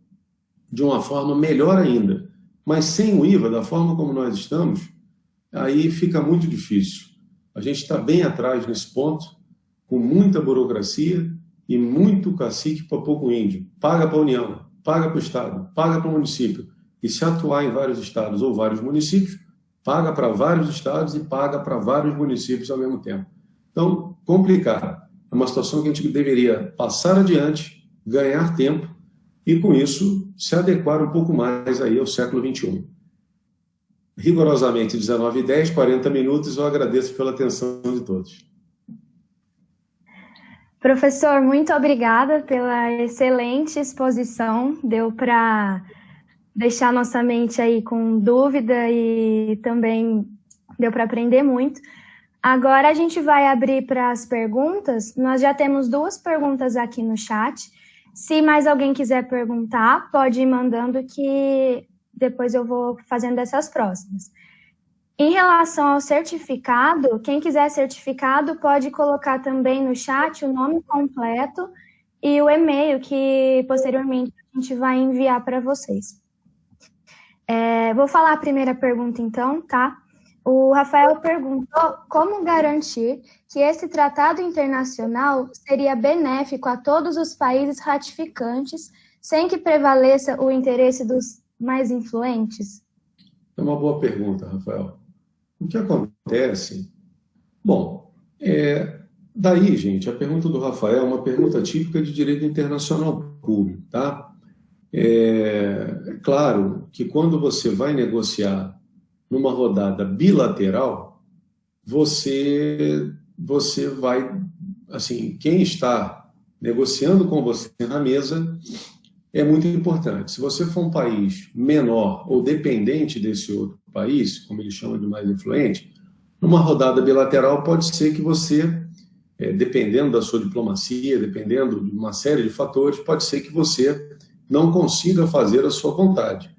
de uma forma melhor ainda. Mas sem o IVA, da forma como nós estamos, aí fica muito difícil. A gente está bem atrás nesse ponto, com muita burocracia e muito cacique para pouco índio. Paga para a União, paga para o Estado, paga para o município. E se atuar em vários estados ou vários municípios, paga para vários estados e paga para vários municípios ao mesmo tempo. Então, complicado. É uma situação que a gente deveria passar adiante, ganhar tempo e, com isso, se adequar um pouco mais aí ao século XXI. Rigorosamente 19h10, 40 minutos, eu agradeço pela atenção de todos. Professor, muito obrigada pela excelente exposição. Deu para deixar nossa mente aí com dúvida e também deu para aprender muito. Agora a gente vai abrir para as perguntas. Nós já temos 2 perguntas aqui no chat. Se mais alguém quiser perguntar, pode ir mandando que depois eu vou fazendo essas próximas. Em relação ao certificado, quem quiser certificado pode colocar também no chat o nome completo e o e-mail que posteriormente a gente vai enviar para vocês. Vou falar a primeira pergunta então, tá? O Rafael perguntou como garantir que esse tratado internacional seria benéfico a todos os países ratificantes, sem que prevaleça o interesse dos mais influentes? É uma boa pergunta, Rafael. O que acontece? Bom, daí, gente, a pergunta do Rafael é uma pergunta típica de direito internacional público, tá? É claro que quando você vai negociar numa rodada bilateral, você vai, assim, quem está negociando com você na mesa é muito importante. Se você for um país menor ou dependente desse outro país, como eles chamam de mais influente, numa rodada bilateral pode ser que você, dependendo da sua diplomacia, dependendo de uma série de fatores, pode ser que você não consiga fazer a sua vontade.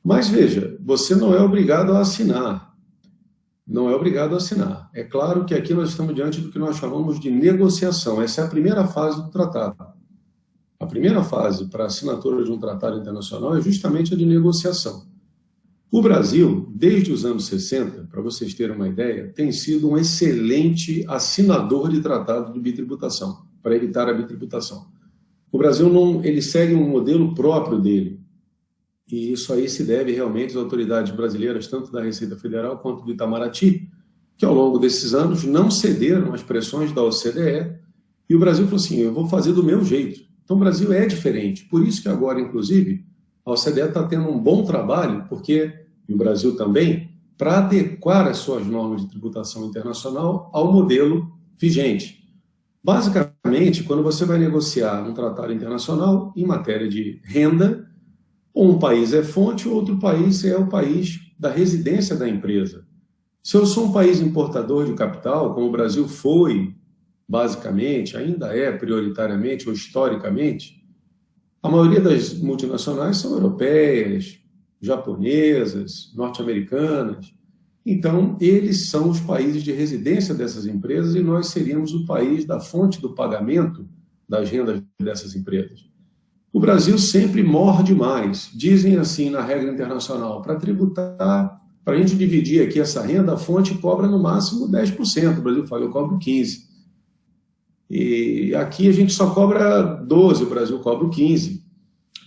Mas veja, você não é obrigado a assinar. Não é obrigado a assinar. É claro que aqui nós estamos diante do que nós chamamos de negociação. Essa é a primeira fase do tratado. A primeira fase para a assinatura de um tratado internacional é justamente a de negociação. O Brasil, desde os anos 60, para vocês terem uma ideia, tem sido um excelente assinador de tratado de bitributação, para evitar a bitributação. O Brasil ele segue um modelo próprio dele. E isso aí se deve realmente às autoridades brasileiras, tanto da Receita Federal quanto do Itamaraty, que ao longo desses anos não cederam às pressões da OCDE, e o Brasil falou assim, eu vou fazer do meu jeito. Então o Brasil é diferente. Por isso que agora, inclusive, a OCDE está tendo um bom trabalho, porque, e o Brasil também, para adequar as suas normas de tributação internacional ao modelo vigente. Basicamente, quando você vai negociar um tratado internacional em matéria de renda, um país é fonte, outro país é o país da residência da empresa. Se eu sou um país importador de capital, como o Brasil foi, basicamente, ainda é prioritariamente ou historicamente, a maioria das multinacionais são europeias, japonesas, norte-americanas. Então, eles são os países de residência dessas empresas e nós seríamos o país da fonte do pagamento das rendas dessas empresas. O Brasil sempre morde mais. Dizem assim na regra internacional, para tributar, para a gente dividir aqui essa renda, a fonte cobra no máximo 10%. O Brasil fala, eu cobro 15%. E aqui a gente só cobra 12%, o Brasil cobra 15%.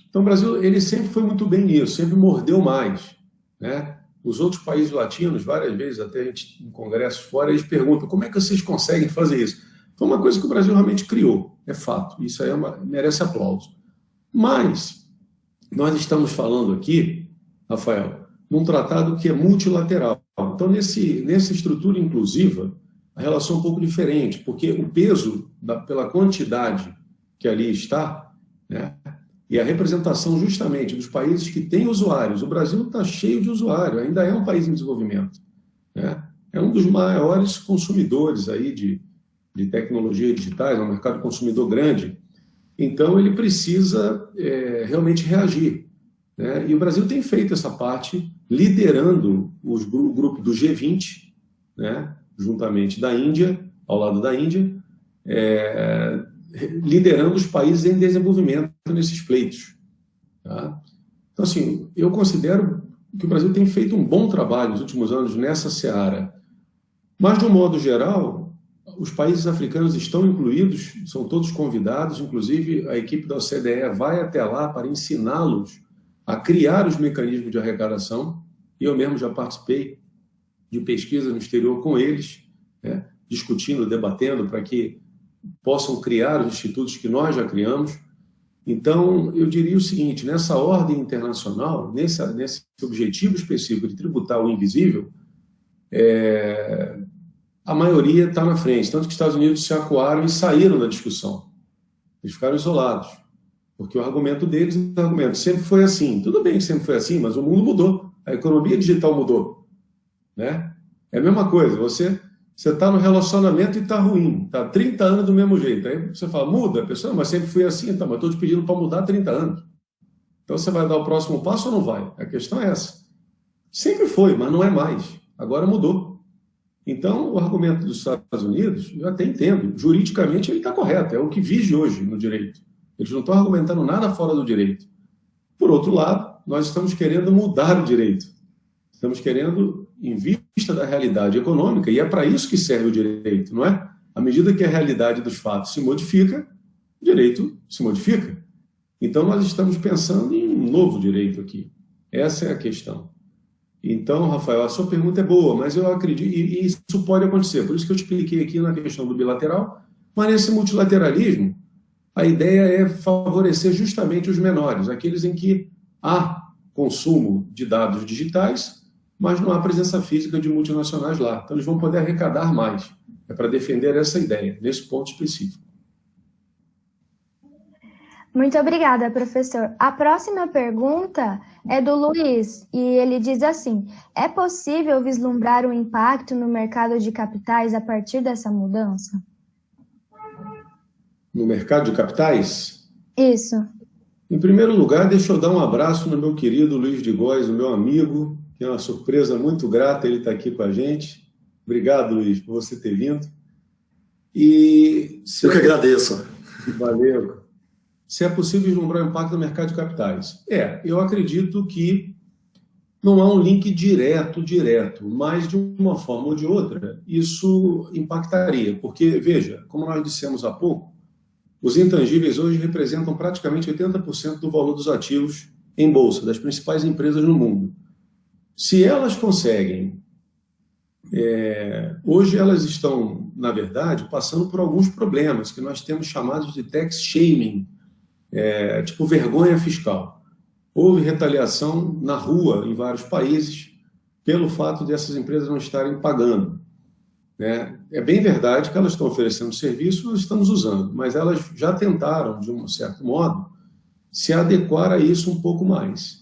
Então o Brasil ele sempre foi muito bem nisso, sempre mordeu mais, né? Os outros países latinos, várias vezes, até a gente, em congressos fora, eles perguntam como é que vocês conseguem fazer isso? Foi uma coisa que o Brasil realmente criou, é fato. Isso aí merece aplauso. Mas nós estamos falando aqui, Rafael, num tratado que é multilateral. Então, nessa estrutura inclusiva, a relação é um pouco diferente, porque o peso, pela quantidade que ali está, né, e a representação justamente dos países que têm usuários. O Brasil está cheio de usuários, ainda é um país em desenvolvimento, né? É um dos maiores consumidores aí de tecnologias digitais, é um mercado consumidor grande. Então, ele precisa realmente reagir, né? E o Brasil tem feito essa parte, liderando o grupo do G20, né? Juntamente da Índia, ao lado da Índia, liderando os países em desenvolvimento nesses pleitos. Tá? Então, assim, eu considero que o Brasil tem feito um bom trabalho nos últimos anos nessa seara. Mas, de um modo geral, os países africanos estão incluídos, são todos convidados, inclusive a equipe da OCDE vai até lá para ensiná-los a criar os mecanismos de arrecadação. Eu mesmo já participei de pesquisa no exterior com eles, né, discutindo, debatendo para que possam criar os institutos que nós já criamos. Então, eu diria o seguinte, nessa ordem internacional, nesse objetivo específico de tributar o invisível, a maioria está na frente, tanto que os Estados Unidos se acuaram e saíram da discussão. Eles ficaram isolados, porque o argumento deles, sempre foi assim. Tudo bem que sempre foi assim, mas o mundo mudou, a economia digital mudou, né? É a mesma coisa, você está no relacionamento e está ruim, está 30 anos do mesmo jeito. Aí você fala, muda, a pessoa, mas sempre foi assim, tá, mas estou te pedindo para mudar há 30 anos. Então você vai dar o próximo passo ou não vai? A questão é essa. Sempre foi, mas não é mais. Agora mudou. Então, o argumento dos Estados Unidos, eu até entendo, juridicamente ele está correto, é o que vige hoje no direito. Eles não estão argumentando nada fora do direito. Por outro lado, nós estamos querendo mudar o direito. Estamos querendo, em vista da realidade econômica, e é para isso que serve o direito, não é? À medida que a realidade dos fatos se modifica, o direito se modifica. Então, nós estamos pensando em um novo direito aqui. Essa é a questão. Então, Rafael, a sua pergunta é boa, mas eu acredito, e isso pode acontecer, por isso que eu expliquei aqui na questão do bilateral, mas nesse multilateralismo, a ideia é favorecer justamente os menores, aqueles em que há consumo de dados digitais, mas não há presença física de multinacionais lá. Então, eles vão poder arrecadar mais. É para defender essa ideia, nesse ponto específico. Muito obrigada, professor. A próxima pergunta é do Luiz, e ele diz assim: é possível vislumbrar um impacto no mercado de capitais a partir dessa mudança? No mercado de capitais? Isso. Em primeiro lugar, deixa eu dar um abraço no meu querido Luiz de Góes, o meu amigo, que é uma surpresa muito grata ele estar aqui com a gente. Obrigado, Luiz, por você ter vindo. Eu que agradeço. Valeu. Se é possível vislumbrar o impacto no mercado de capitais? Eu acredito que não há um link direto, mas de uma forma ou de outra, isso impactaria. Porque, veja, como nós dissemos há pouco, os intangíveis hoje representam praticamente 80% do valor dos ativos em bolsa, das principais empresas no mundo. Se elas conseguem, hoje elas estão, na verdade, passando por alguns problemas que nós temos chamados de tax shaming, tipo vergonha fiscal. Houve retaliação na rua em vários países pelo fato dessas empresas não estarem pagando. É bem verdade que elas estão oferecendo serviço, nós estamos usando, mas elas já tentaram, de um certo modo, se adequar a isso um pouco mais.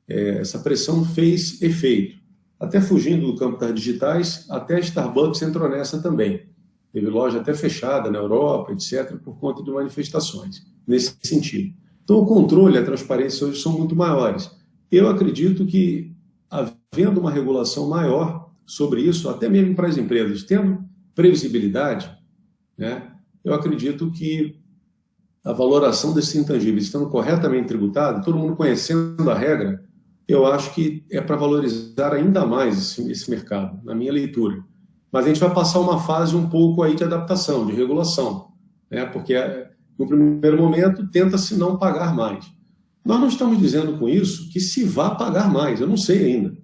Essa pressão fez efeito. Até fugindo do campo das digitais, até a Starbucks entrou nessa também. Teve loja até fechada na Europa, etc., por conta de manifestações, nesse sentido. Então, o controle e a transparência hoje são muito maiores. Eu acredito que, havendo uma regulação maior sobre isso, até mesmo para as empresas, tendo previsibilidade, eu acredito que a valoração desses intangíveis estando corretamente tributado, todo mundo conhecendo a regra, eu acho que é para valorizar ainda mais esse mercado, na minha leitura. Mas a gente vai passar uma fase um pouco aí de adaptação, de regulação, porque no primeiro momento tenta-se não pagar mais. Nós não estamos dizendo com isso que se vá pagar mais, eu não sei ainda.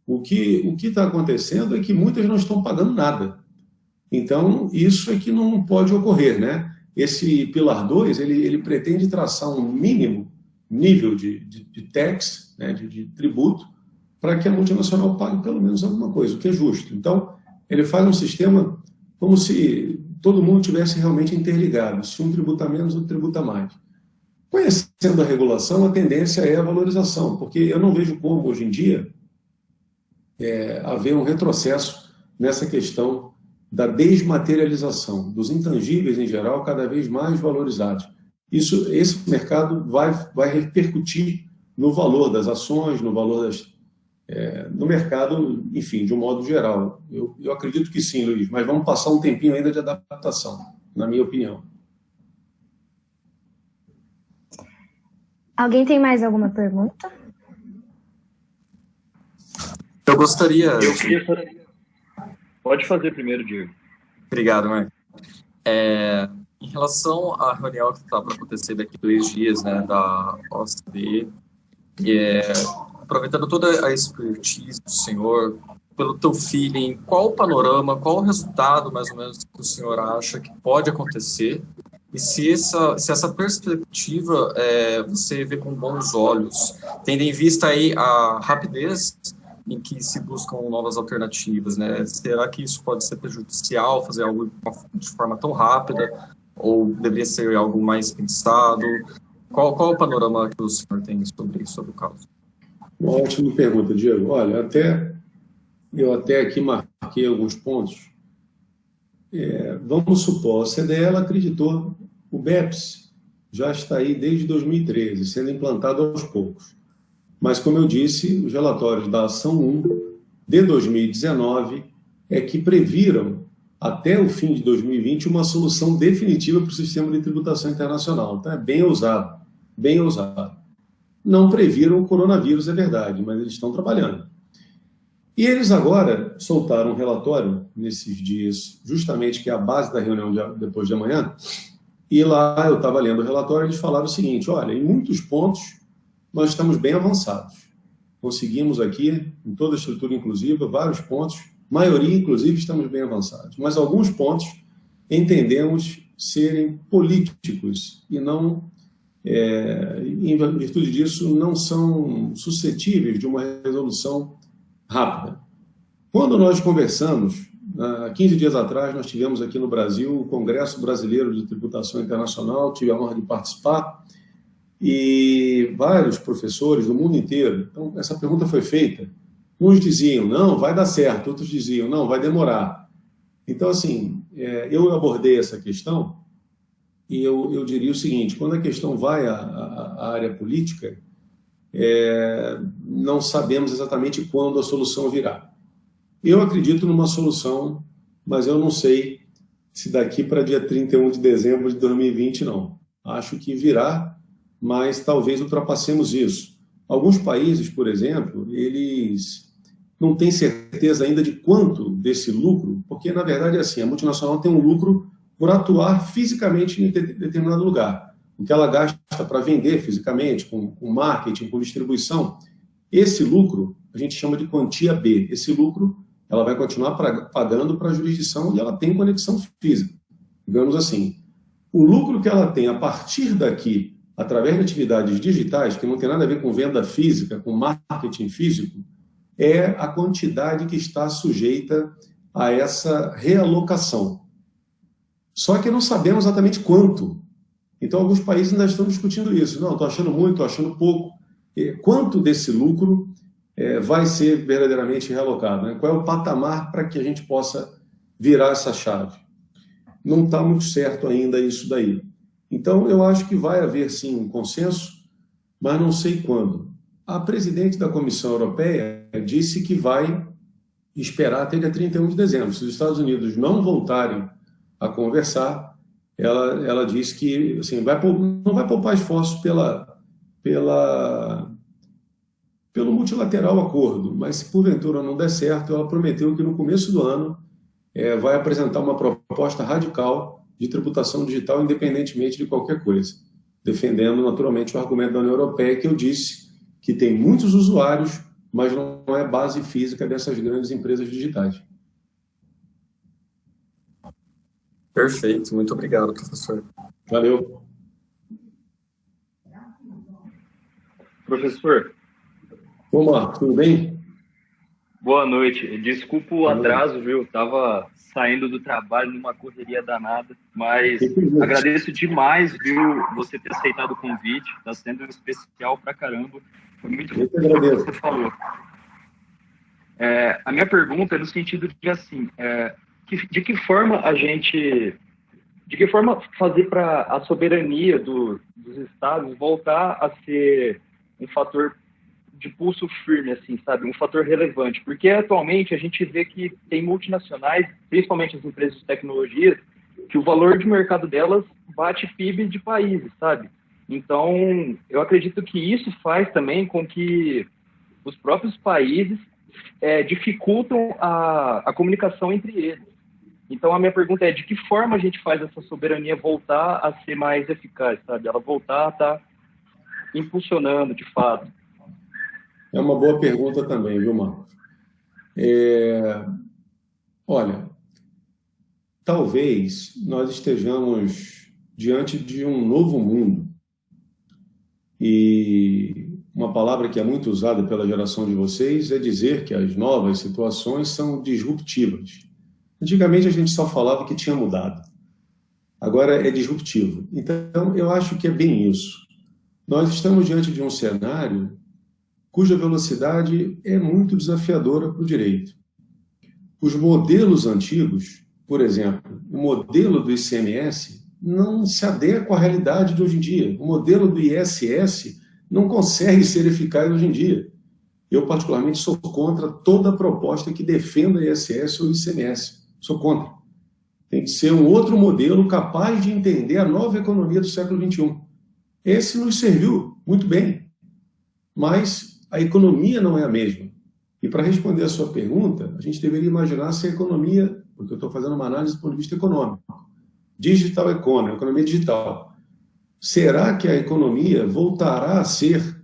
O que está acontecendo é que muitas não estão pagando nada. Então, isso é que não pode ocorrer, Esse Pilar 2, ele pretende traçar um mínimo nível de tax, de tributo, para que a multinacional pague pelo menos alguma coisa, o que é justo. Então, ele faz um sistema como se todo mundo tivesse realmente interligado. Se um tributa menos, outro tributa mais. Conhecendo a regulação, a tendência é a valorização, porque eu não vejo como, hoje em dia, haver um retrocesso nessa questão da desmaterialização, dos intangíveis em geral, cada vez mais valorizados. Esse mercado vai repercutir no valor das ações, no valor no mercado, enfim, de um modo geral. Eu acredito que sim, Luiz, mas vamos passar um tempinho ainda de adaptação, na minha opinião. Alguém tem mais alguma pergunta? Eu gostaria... Pode fazer primeiro, Diego. Obrigado, Marco. Em relação à reunião que está para acontecer daqui 2 dias, da OCDE, aproveitando toda a expertise do senhor, pelo teu feeling, qual o panorama, qual o resultado, mais ou menos, que o senhor acha que pode acontecer? E se essa perspectiva você vê com bons olhos, tendo em vista aí a rapidez em que se buscam novas alternativas, Será que isso pode ser prejudicial, fazer algo de forma tão rápida, ou deveria ser algo mais pensado? Qual o panorama que o senhor tem sobre isso, sobre o caso? Uma ótima pergunta, Diego. Olha, eu até aqui marquei alguns pontos. Vamos supor, a OCDE ela acreditou, o BEPS já está aí desde 2013, sendo implantado aos poucos. Mas, como eu disse, os relatórios da Ação 1 de 2019 que previram, até o fim de 2020, uma solução definitiva para o sistema de tributação internacional. Então, é bem ousado, bem ousado. Não previram o coronavírus, é verdade, mas eles estão trabalhando. E eles agora soltaram um relatório, nesses dias, justamente que é a base da reunião depois de amanhã, E lá eu estava lendo o relatório, eles falaram o seguinte: olha, em muitos pontos nós estamos bem avançados. Conseguimos aqui, em toda a estrutura inclusiva, vários pontos, maioria, inclusive, estamos bem avançados. Mas alguns pontos entendemos serem políticos e não, em virtude disso, não são suscetíveis de uma resolução rápida. Quando nós conversamos, há 15 dias atrás, nós tivemos aqui no Brasil o Congresso Brasileiro de Tributação Internacional, tive a honra de participar, e vários professores do mundo inteiro. Então, essa pergunta foi feita. Uns diziam, não, vai dar certo. Outros diziam, não, vai demorar. Então, assim, eu abordei essa questão e eu diria o seguinte: quando a questão vai à área política, não sabemos exatamente quando a solução virá. Eu acredito numa solução, mas eu não sei se daqui para dia 31 de dezembro de 2020, não. Acho que virá, mas talvez ultrapassemos isso. Alguns países, por exemplo, eles não têm certeza ainda de quanto desse lucro, porque, na verdade, é assim, a multinacional tem um lucro por atuar fisicamente em determinado lugar. O que ela gasta para vender fisicamente, com marketing, com distribuição, esse lucro a gente chama de quantia B. Esse lucro ela vai continuar pagando para a jurisdição e ela tem conexão física. Digamos assim, o lucro que ela tem a partir daqui, através de atividades digitais, que não tem nada a ver com venda física, com marketing físico, é a quantidade que está sujeita a essa realocação. Só que não sabemos exatamente quanto. Então, alguns países ainda estão discutindo isso. Não, estou achando muito, estou achando pouco. Quanto desse lucro vai ser verdadeiramente realocado? Né? Qual é o patamar para que a gente possa virar essa chave? Não está muito certo ainda isso daí. Então, eu acho que vai haver, sim, um consenso, mas não sei quando. A presidente da Comissão Europeia disse que vai esperar até dia 31 de dezembro. Se os Estados Unidos não voltarem a conversar, ela diz que assim, não vai poupar esforço pelo multilateral acordo, mas se porventura não der certo, ela prometeu que no começo do ano vai apresentar uma proposta radical de tributação digital independentemente de qualquer coisa, defendendo naturalmente o argumento da União Europeia que eu disse que tem muitos usuários, mas não é base física dessas grandes empresas digitais. Perfeito, muito obrigado, professor. Valeu. Professor. Ô, Marco, tudo bem? Boa noite. Desculpa o atraso, viu? Estava saindo do trabalho numa correria danada, mas agradeço demais, viu, você ter aceitado o convite. Está sendo especial pra caramba. Foi muito bom o que você falou. A minha pergunta é no sentido de assim, de que forma fazer para a soberania dos estados voltar a ser um fator de pulso firme, assim, sabe? Um fator relevante. Porque atualmente a gente vê que tem multinacionais, principalmente as empresas de tecnologia, que o valor de mercado delas bate PIB de países, sabe? Então, eu acredito que isso faz também com que os próprios países dificultam a comunicação entre eles. Então, a minha pergunta é, de que forma a gente faz essa soberania voltar a ser mais eficaz, sabe? Ela voltar a estar impulsionando, de fato. É uma boa pergunta também, viu, Marcos? Olha, talvez nós estejamos diante de um novo mundo. E uma palavra que é muito usada pela geração de vocês é dizer que as novas situações são disruptivas. Antigamente a gente só falava que tinha mudado. Agora é disruptivo. Então, eu acho que é bem isso. Nós estamos diante de um cenário cuja velocidade é muito desafiadora para o direito. Os modelos antigos, por exemplo, o modelo do ICMS não se adequa à realidade de hoje em dia. O modelo do ISS não consegue ser eficaz hoje em dia. Eu, particularmente, sou contra toda proposta que defenda ISS ou ICMS. Sou contra. Tem que ser um outro modelo capaz de entender a nova economia do século XXI. Esse nos serviu muito bem, mas a economia não é a mesma. E para responder a sua pergunta, a gente deveria imaginar se a economia, porque eu estou fazendo uma análise do ponto de vista econômico, digital economy, economia digital. Será que a economia voltará a ser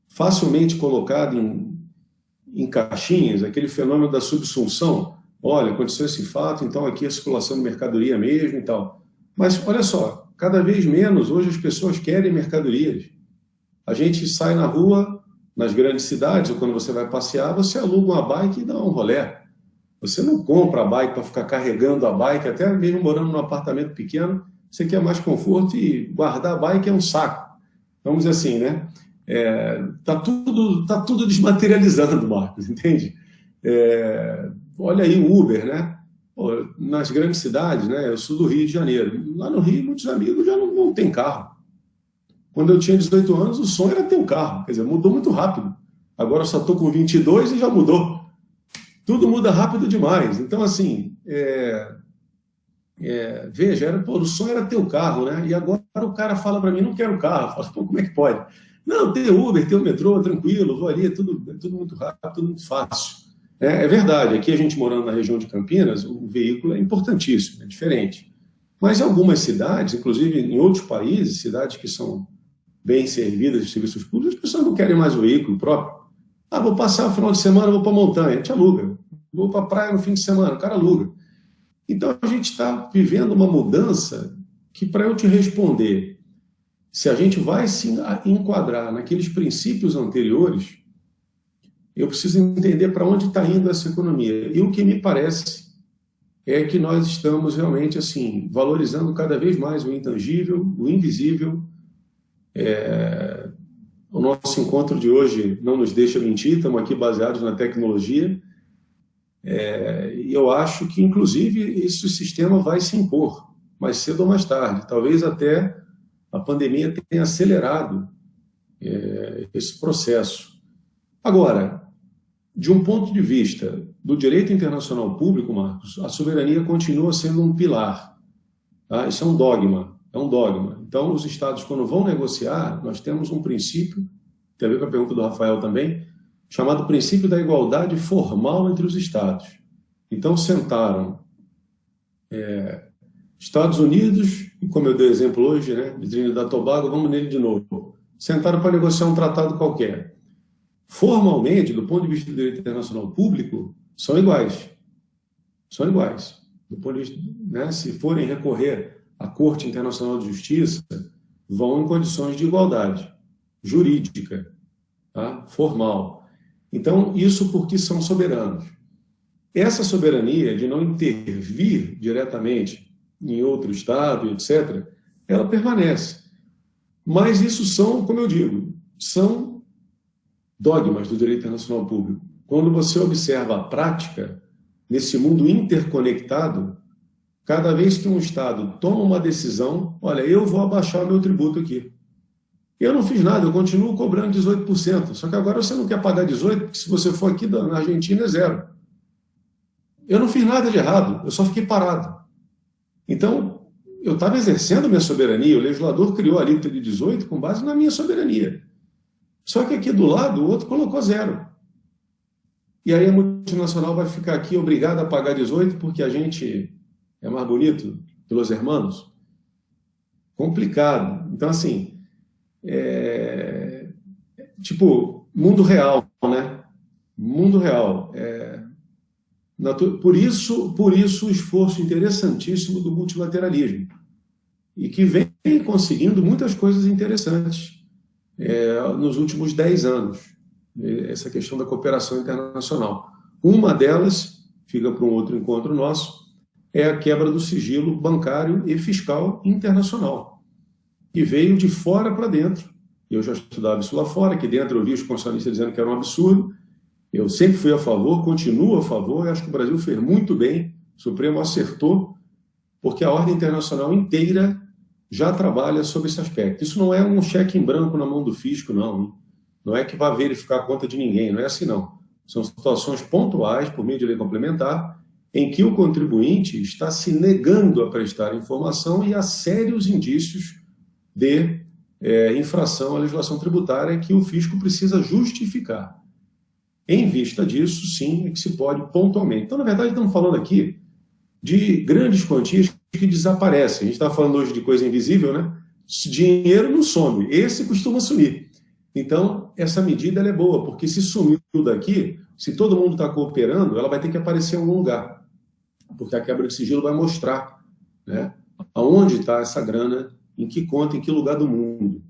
facilmente colocada em caixinhas, aquele fenômeno da subsunção? Olha, aconteceu esse fato, então aqui é a circulação de mercadoria mesmo e tal. Mas, olha só, cada vez menos, hoje as pessoas querem mercadorias. A gente sai na rua, nas grandes cidades, ou quando você vai passear, você aluga uma bike e dá um rolé. Você não compra a bike para ficar carregando a bike, até mesmo morando num apartamento pequeno, você quer mais conforto e guardar a bike é um saco. Vamos dizer assim, né? Tá tudo desmaterializando, Marcos, entende? Olha aí o Uber, né? Pô, nas grandes cidades, né? Eu sou do Rio de Janeiro. Lá no Rio, muitos amigos já não têm carro. Quando eu tinha 18 anos, o sonho era ter um carro. Quer dizer, mudou muito rápido. Agora eu só estou com 22 e já mudou. Tudo muda rápido demais. Então, assim, veja, o sonho era ter o carro, né? E agora o cara fala para mim, não quero carro. Eu falo, pô, como é que pode? Não, tem Uber, tem o metrô, tranquilo, vou ali, é tudo muito rápido, tudo muito fácil. É verdade, aqui a gente morando na região de Campinas, o veículo é importantíssimo, é diferente. Mas em algumas cidades, inclusive em outros países, cidades que são bem servidas de serviços públicos, as pessoas não querem mais o veículo próprio. Ah, vou passar o final de semana, vou para a montanha, te aluga. Vou para a praia no fim de semana, o cara aluga. Então a gente está vivendo uma mudança que, para eu te responder, se a gente vai se enquadrar naqueles princípios anteriores, eu preciso entender para onde está indo essa economia. E o que me parece é que nós estamos realmente assim valorizando cada vez mais o intangível, o invisível. O nosso encontro de hoje não nos deixa mentir, estamos aqui baseados na tecnologia. E eu acho que, inclusive, esse sistema vai se impor, mais cedo ou mais tarde. Talvez até a pandemia tenha acelerado esse processo. Agora, de um ponto de vista do direito internacional público, Marcos, a soberania continua sendo um pilar. Tá? Isso é um dogma. Então, os Estados, quando vão negociar, nós temos um princípio, tem a ver com a pergunta do Rafael também, chamado princípio da igualdade formal entre os Estados. Então, sentaram Estados Unidos, e como eu dei exemplo hoje, né, de Trinidad e Tobago, vamos nele de novo. Sentaram para negociar um tratado qualquer. Formalmente, do ponto de vista do direito internacional público, são iguais. São iguais. Do ponto de vista, né, se forem recorrer à Corte Internacional de Justiça, vão em condições de igualdade jurídica, tá? Formal. Então, isso porque são soberanos. Essa soberania de não intervir diretamente em outro Estado, etc., ela permanece. Mas isso são, como eu digo, são dogmas do direito internacional público. Quando você observa a prática, nesse mundo interconectado, cada vez que um Estado toma uma decisão, olha, eu vou abaixar o meu tributo aqui. Eu não fiz nada, eu continuo cobrando 18%. Só que agora você não quer pagar 18%, porque se você for aqui na Argentina é 0%. Eu não fiz nada de errado, eu só fiquei parado. Então, eu estava exercendo a minha soberania, o legislador criou a alíquota de 18% com base na minha soberania. Só que aqui do lado, o outro colocou 0%. E aí a multinacional vai ficar aqui obrigada a pagar 18% porque a gente é mais bonito que os hermanos? Complicado. Então, assim, tipo, mundo real, né? Mundo real. Por isso o esforço interessantíssimo do multilateralismo. E que vem conseguindo muitas coisas interessantes nos últimos 10 anos. Essa questão da cooperação internacional. Uma delas, fica para um outro encontro nosso, é a quebra do sigilo bancário e fiscal internacional, que veio de fora para dentro. Eu já estudava isso lá fora, aqui dentro eu vi os constitucionalistas dizendo que era um absurdo. Eu sempre fui a favor, continuo a favor, e acho que o Brasil fez muito bem, o Supremo acertou, porque a ordem internacional inteira já trabalha sobre esse aspecto. Isso não é um cheque em branco na mão do fisco, não. Não é que vai verificar a conta de ninguém, não é assim, não. São situações pontuais, por meio de lei complementar, em que o contribuinte está se negando a prestar informação e há sérios indícios de infração à legislação tributária que o fisco precisa justificar. Em vista disso, sim, é que se pode pontualmente. Então, na verdade, estamos falando aqui de grandes quantias que desaparecem. A gente está falando hoje de coisa invisível, né? Dinheiro não some, esse costuma sumir. Então, essa medida ela é boa, porque se sumiu tudo aqui, se todo mundo está cooperando, ela vai ter que aparecer em algum lugar, porque a quebra de sigilo vai mostrar, né, aonde está essa grana, em que conta, em que lugar do mundo.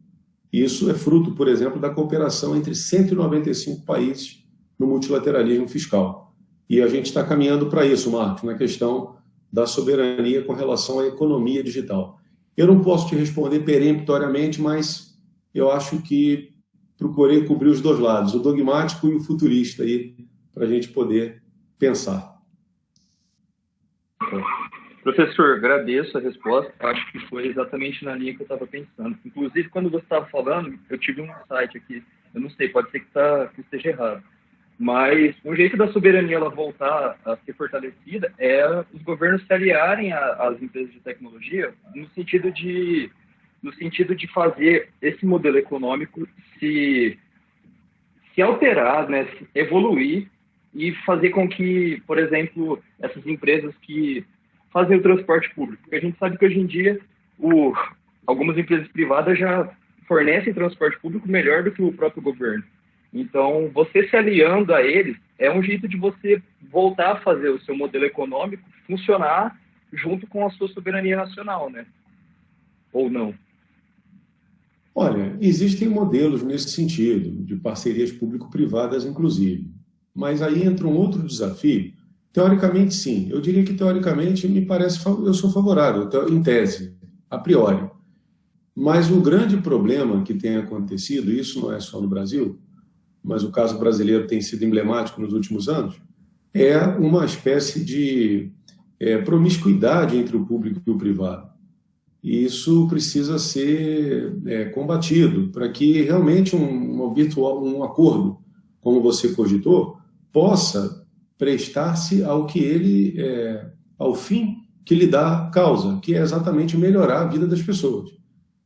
Isso é fruto, por exemplo, da cooperação entre 195 países no multilateralismo fiscal. E a gente está caminhando para isso, Marcos, na questão da soberania com relação à economia digital. Eu não posso te responder peremptoriamente, mas eu acho que procurei cobrir os dois lados, o dogmático e o futurista, para a gente poder pensar. Professor, agradeço a resposta. Acho que foi exatamente na linha que eu estava pensando. Inclusive, quando você estava falando, eu tive um insight aqui. Eu não sei, pode ser que esteja errado. Mas um jeito da soberania ela voltar a ser fortalecida é os governos se aliarem às empresas de tecnologia no sentido de fazer esse modelo econômico se alterar, né, se evoluir e fazer com que, por exemplo, essas empresas que fazem o transporte público, porque a gente sabe que hoje em dia algumas empresas privadas já fornecem transporte público melhor do que o próprio governo. Então, você se aliando a eles é um jeito de você voltar a fazer o seu modelo econômico funcionar junto com a sua soberania nacional, né? Ou não? Olha, existem modelos nesse sentido, de parcerias público-privadas, inclusive. Mas aí entra um outro desafio. Teoricamente, sim. Eu diria que, teoricamente, me parece, eu sou favorável, em tese, a priori. Mas o grande problema que tem acontecido, isso não é só no Brasil, mas o caso brasileiro tem sido emblemático nos últimos anos, é uma espécie de promiscuidade entre o público e o privado. E isso precisa ser combatido para que realmente um acordo, como você cogitou, possa prestar-se ao fim que lhe dá causa, que é exatamente melhorar a vida das pessoas.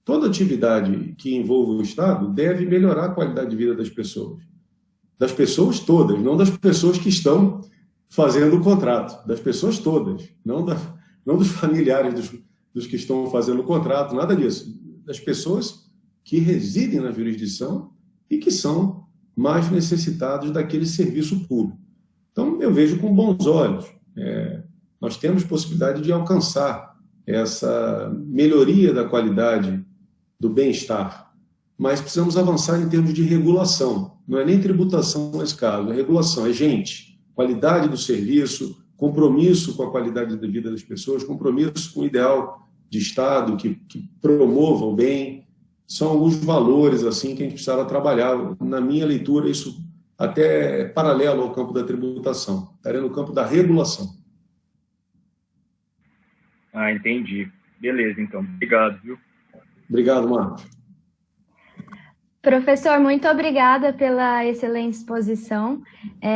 Toda atividade que envolva o Estado deve melhorar a qualidade de vida das pessoas todas, não das pessoas que estão fazendo o contrato, das pessoas todas, não dos familiares dos que estão fazendo o contrato, nada disso, das pessoas que residem na jurisdição e que são mais necessitados daquele serviço público. Então, eu vejo com bons olhos. Nós temos possibilidade de alcançar essa melhoria da qualidade do bem-estar, mas precisamos avançar em termos de regulação. Não é nem tributação nesse caso, é regulação, é gente, qualidade do serviço, compromisso com a qualidade da vida das pessoas, compromisso com o ideal de Estado que promova o bem. São alguns valores assim que a gente precisava trabalhar. Na minha leitura, isso até é paralelo ao campo da tributação, estaria no campo da regulação. Ah, entendi. Beleza, então. Obrigado, viu? Obrigado, Marcos. Professor, muito obrigada pela excelente exposição.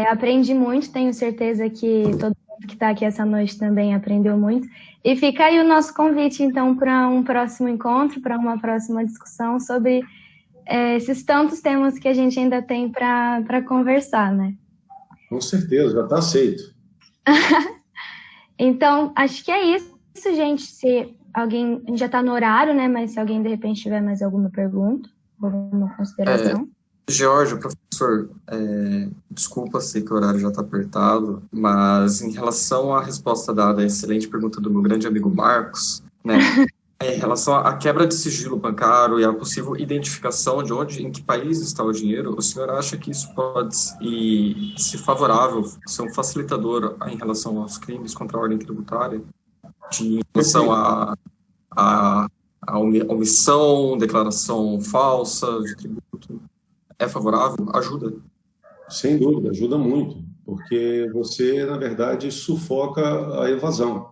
Aprendi muito, tenho certeza que todo mundo que está aqui essa noite também aprendeu muito. E fica aí o nosso convite, então, para um próximo encontro, para uma próxima discussão sobre esses tantos temas que a gente ainda tem para conversar, né? Com certeza, já está aceito. Então, acho que é isso, gente. Se alguém, a gente já está no horário, né? Mas se alguém, de repente, tiver mais alguma pergunta, alguma consideração. George, professor, desculpa, sei que o horário já está apertado, mas em relação à resposta dada à excelente pergunta do meu grande amigo Marcos, né, em relação à quebra de sigilo bancário e à possível identificação de em que país está o dinheiro, o senhor acha que isso pode ser favorável, ser um facilitador em relação aos crimes contra a ordem tributária, em relação à omissão, declaração falsa de tributo? É favorável? Ajuda? Sem dúvida, ajuda muito, porque você, na verdade, sufoca a evasão,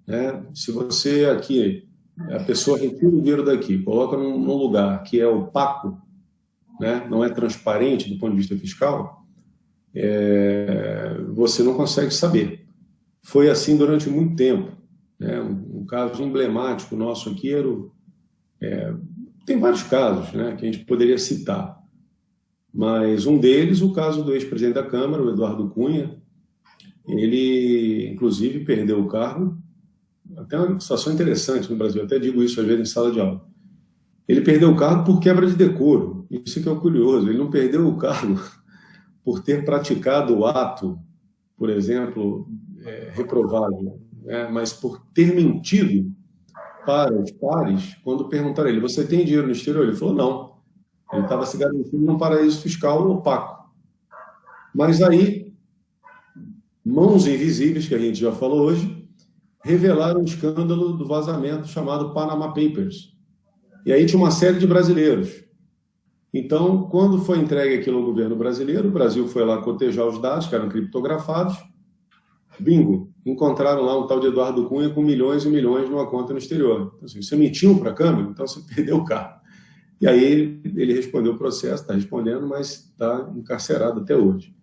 né? Se você aqui, a pessoa retira o dinheiro daqui, coloca num lugar que é opaco, né? Não é transparente do ponto de vista fiscal, você não consegue saber. Foi assim durante muito tempo, né? Um caso emblemático nosso aqui tem vários casos, né, que a gente poderia citar. Mas um deles, o caso do ex-presidente da Câmara, o Eduardo Cunha, ele, inclusive, perdeu o cargo. Até uma situação interessante no Brasil, até digo isso às vezes em sala de aula. Ele perdeu o cargo por quebra de decoro. Isso que é o curioso. Ele não perdeu o cargo por ter praticado o ato, por exemplo, reprovável, né? Mas por ter mentido para os pares, quando perguntaram a ele, você tem dinheiro no exterior? Ele falou, não. Ele estava se garantindo num paraíso fiscal opaco. Mas aí, mãos invisíveis, que a gente já falou hoje, revelaram o escândalo do vazamento chamado Panama Papers. E aí tinha uma série de brasileiros. Então, quando foi entregue aquilo ao governo brasileiro, o Brasil foi lá cotejar os dados, que eram criptografados. Bingo! Encontraram lá um tal de Eduardo Cunha com milhões e milhões numa conta no exterior. Então, assim, você mentiu para a Câmara, então você perdeu o carro. E aí ele respondeu o processo, está respondendo, mas está encarcerado até hoje.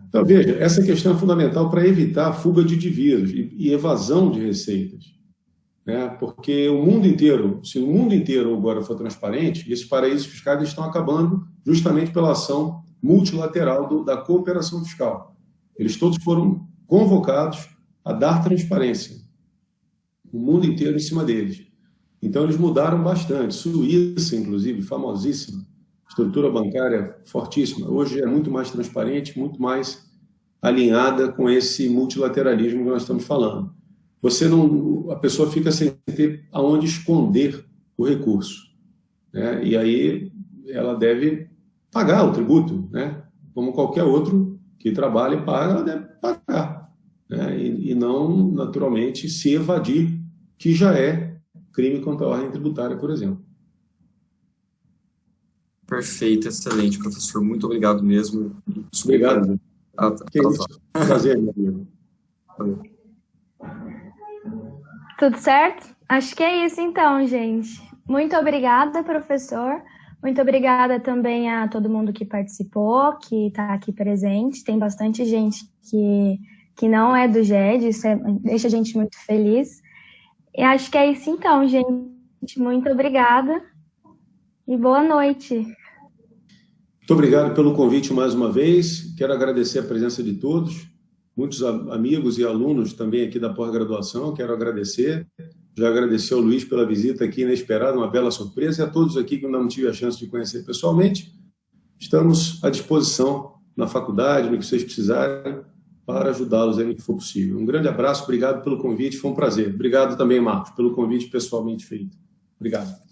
Então, veja, essa questão é fundamental para evitar a fuga de divisas e evasão de receitas. Né? Porque o mundo inteiro, se o mundo inteiro agora for transparente, esses paraísos fiscais estão acabando justamente pela ação multilateral da cooperação fiscal. Eles todos foram convocados a dar transparência. O mundo inteiro em cima deles. Então, eles mudaram bastante. Suíça, inclusive, famosíssima, estrutura bancária fortíssima. Hoje é muito mais transparente, muito mais alinhada com esse multilateralismo que nós estamos falando. A pessoa fica sem ter aonde esconder o recurso, né? E aí ela deve pagar o tributo, né? Como qualquer outro que trabalha e paga, ela deve pagar, né? E não, naturalmente, se evadir, que já é crime contra a ordem tributária, por exemplo. Perfeito, excelente, professor. Muito obrigado mesmo. Obrigado. Prazer, meu amigo. Tudo certo? Acho que é isso então, gente. Muito obrigada, professor. Muito obrigada também a todo mundo que participou, que está aqui presente. Tem bastante gente que não é do GED, isso deixa a gente muito feliz. E acho que é isso então, gente. Muito obrigada e boa noite. Muito obrigado pelo convite mais uma vez. Quero agradecer a presença de todos. Muitos amigos e alunos também aqui da pós-graduação, quero agradecer. Já agradeci ao Luiz pela visita aqui inesperada, uma bela surpresa, e a todos aqui que ainda não tive a chance de conhecer pessoalmente. Estamos à disposição na faculdade, no que vocês precisarem, para ajudá-los aí no que for possível. Um grande abraço, obrigado pelo convite, foi um prazer. Obrigado também, Marcos, pelo convite pessoalmente feito. Obrigado.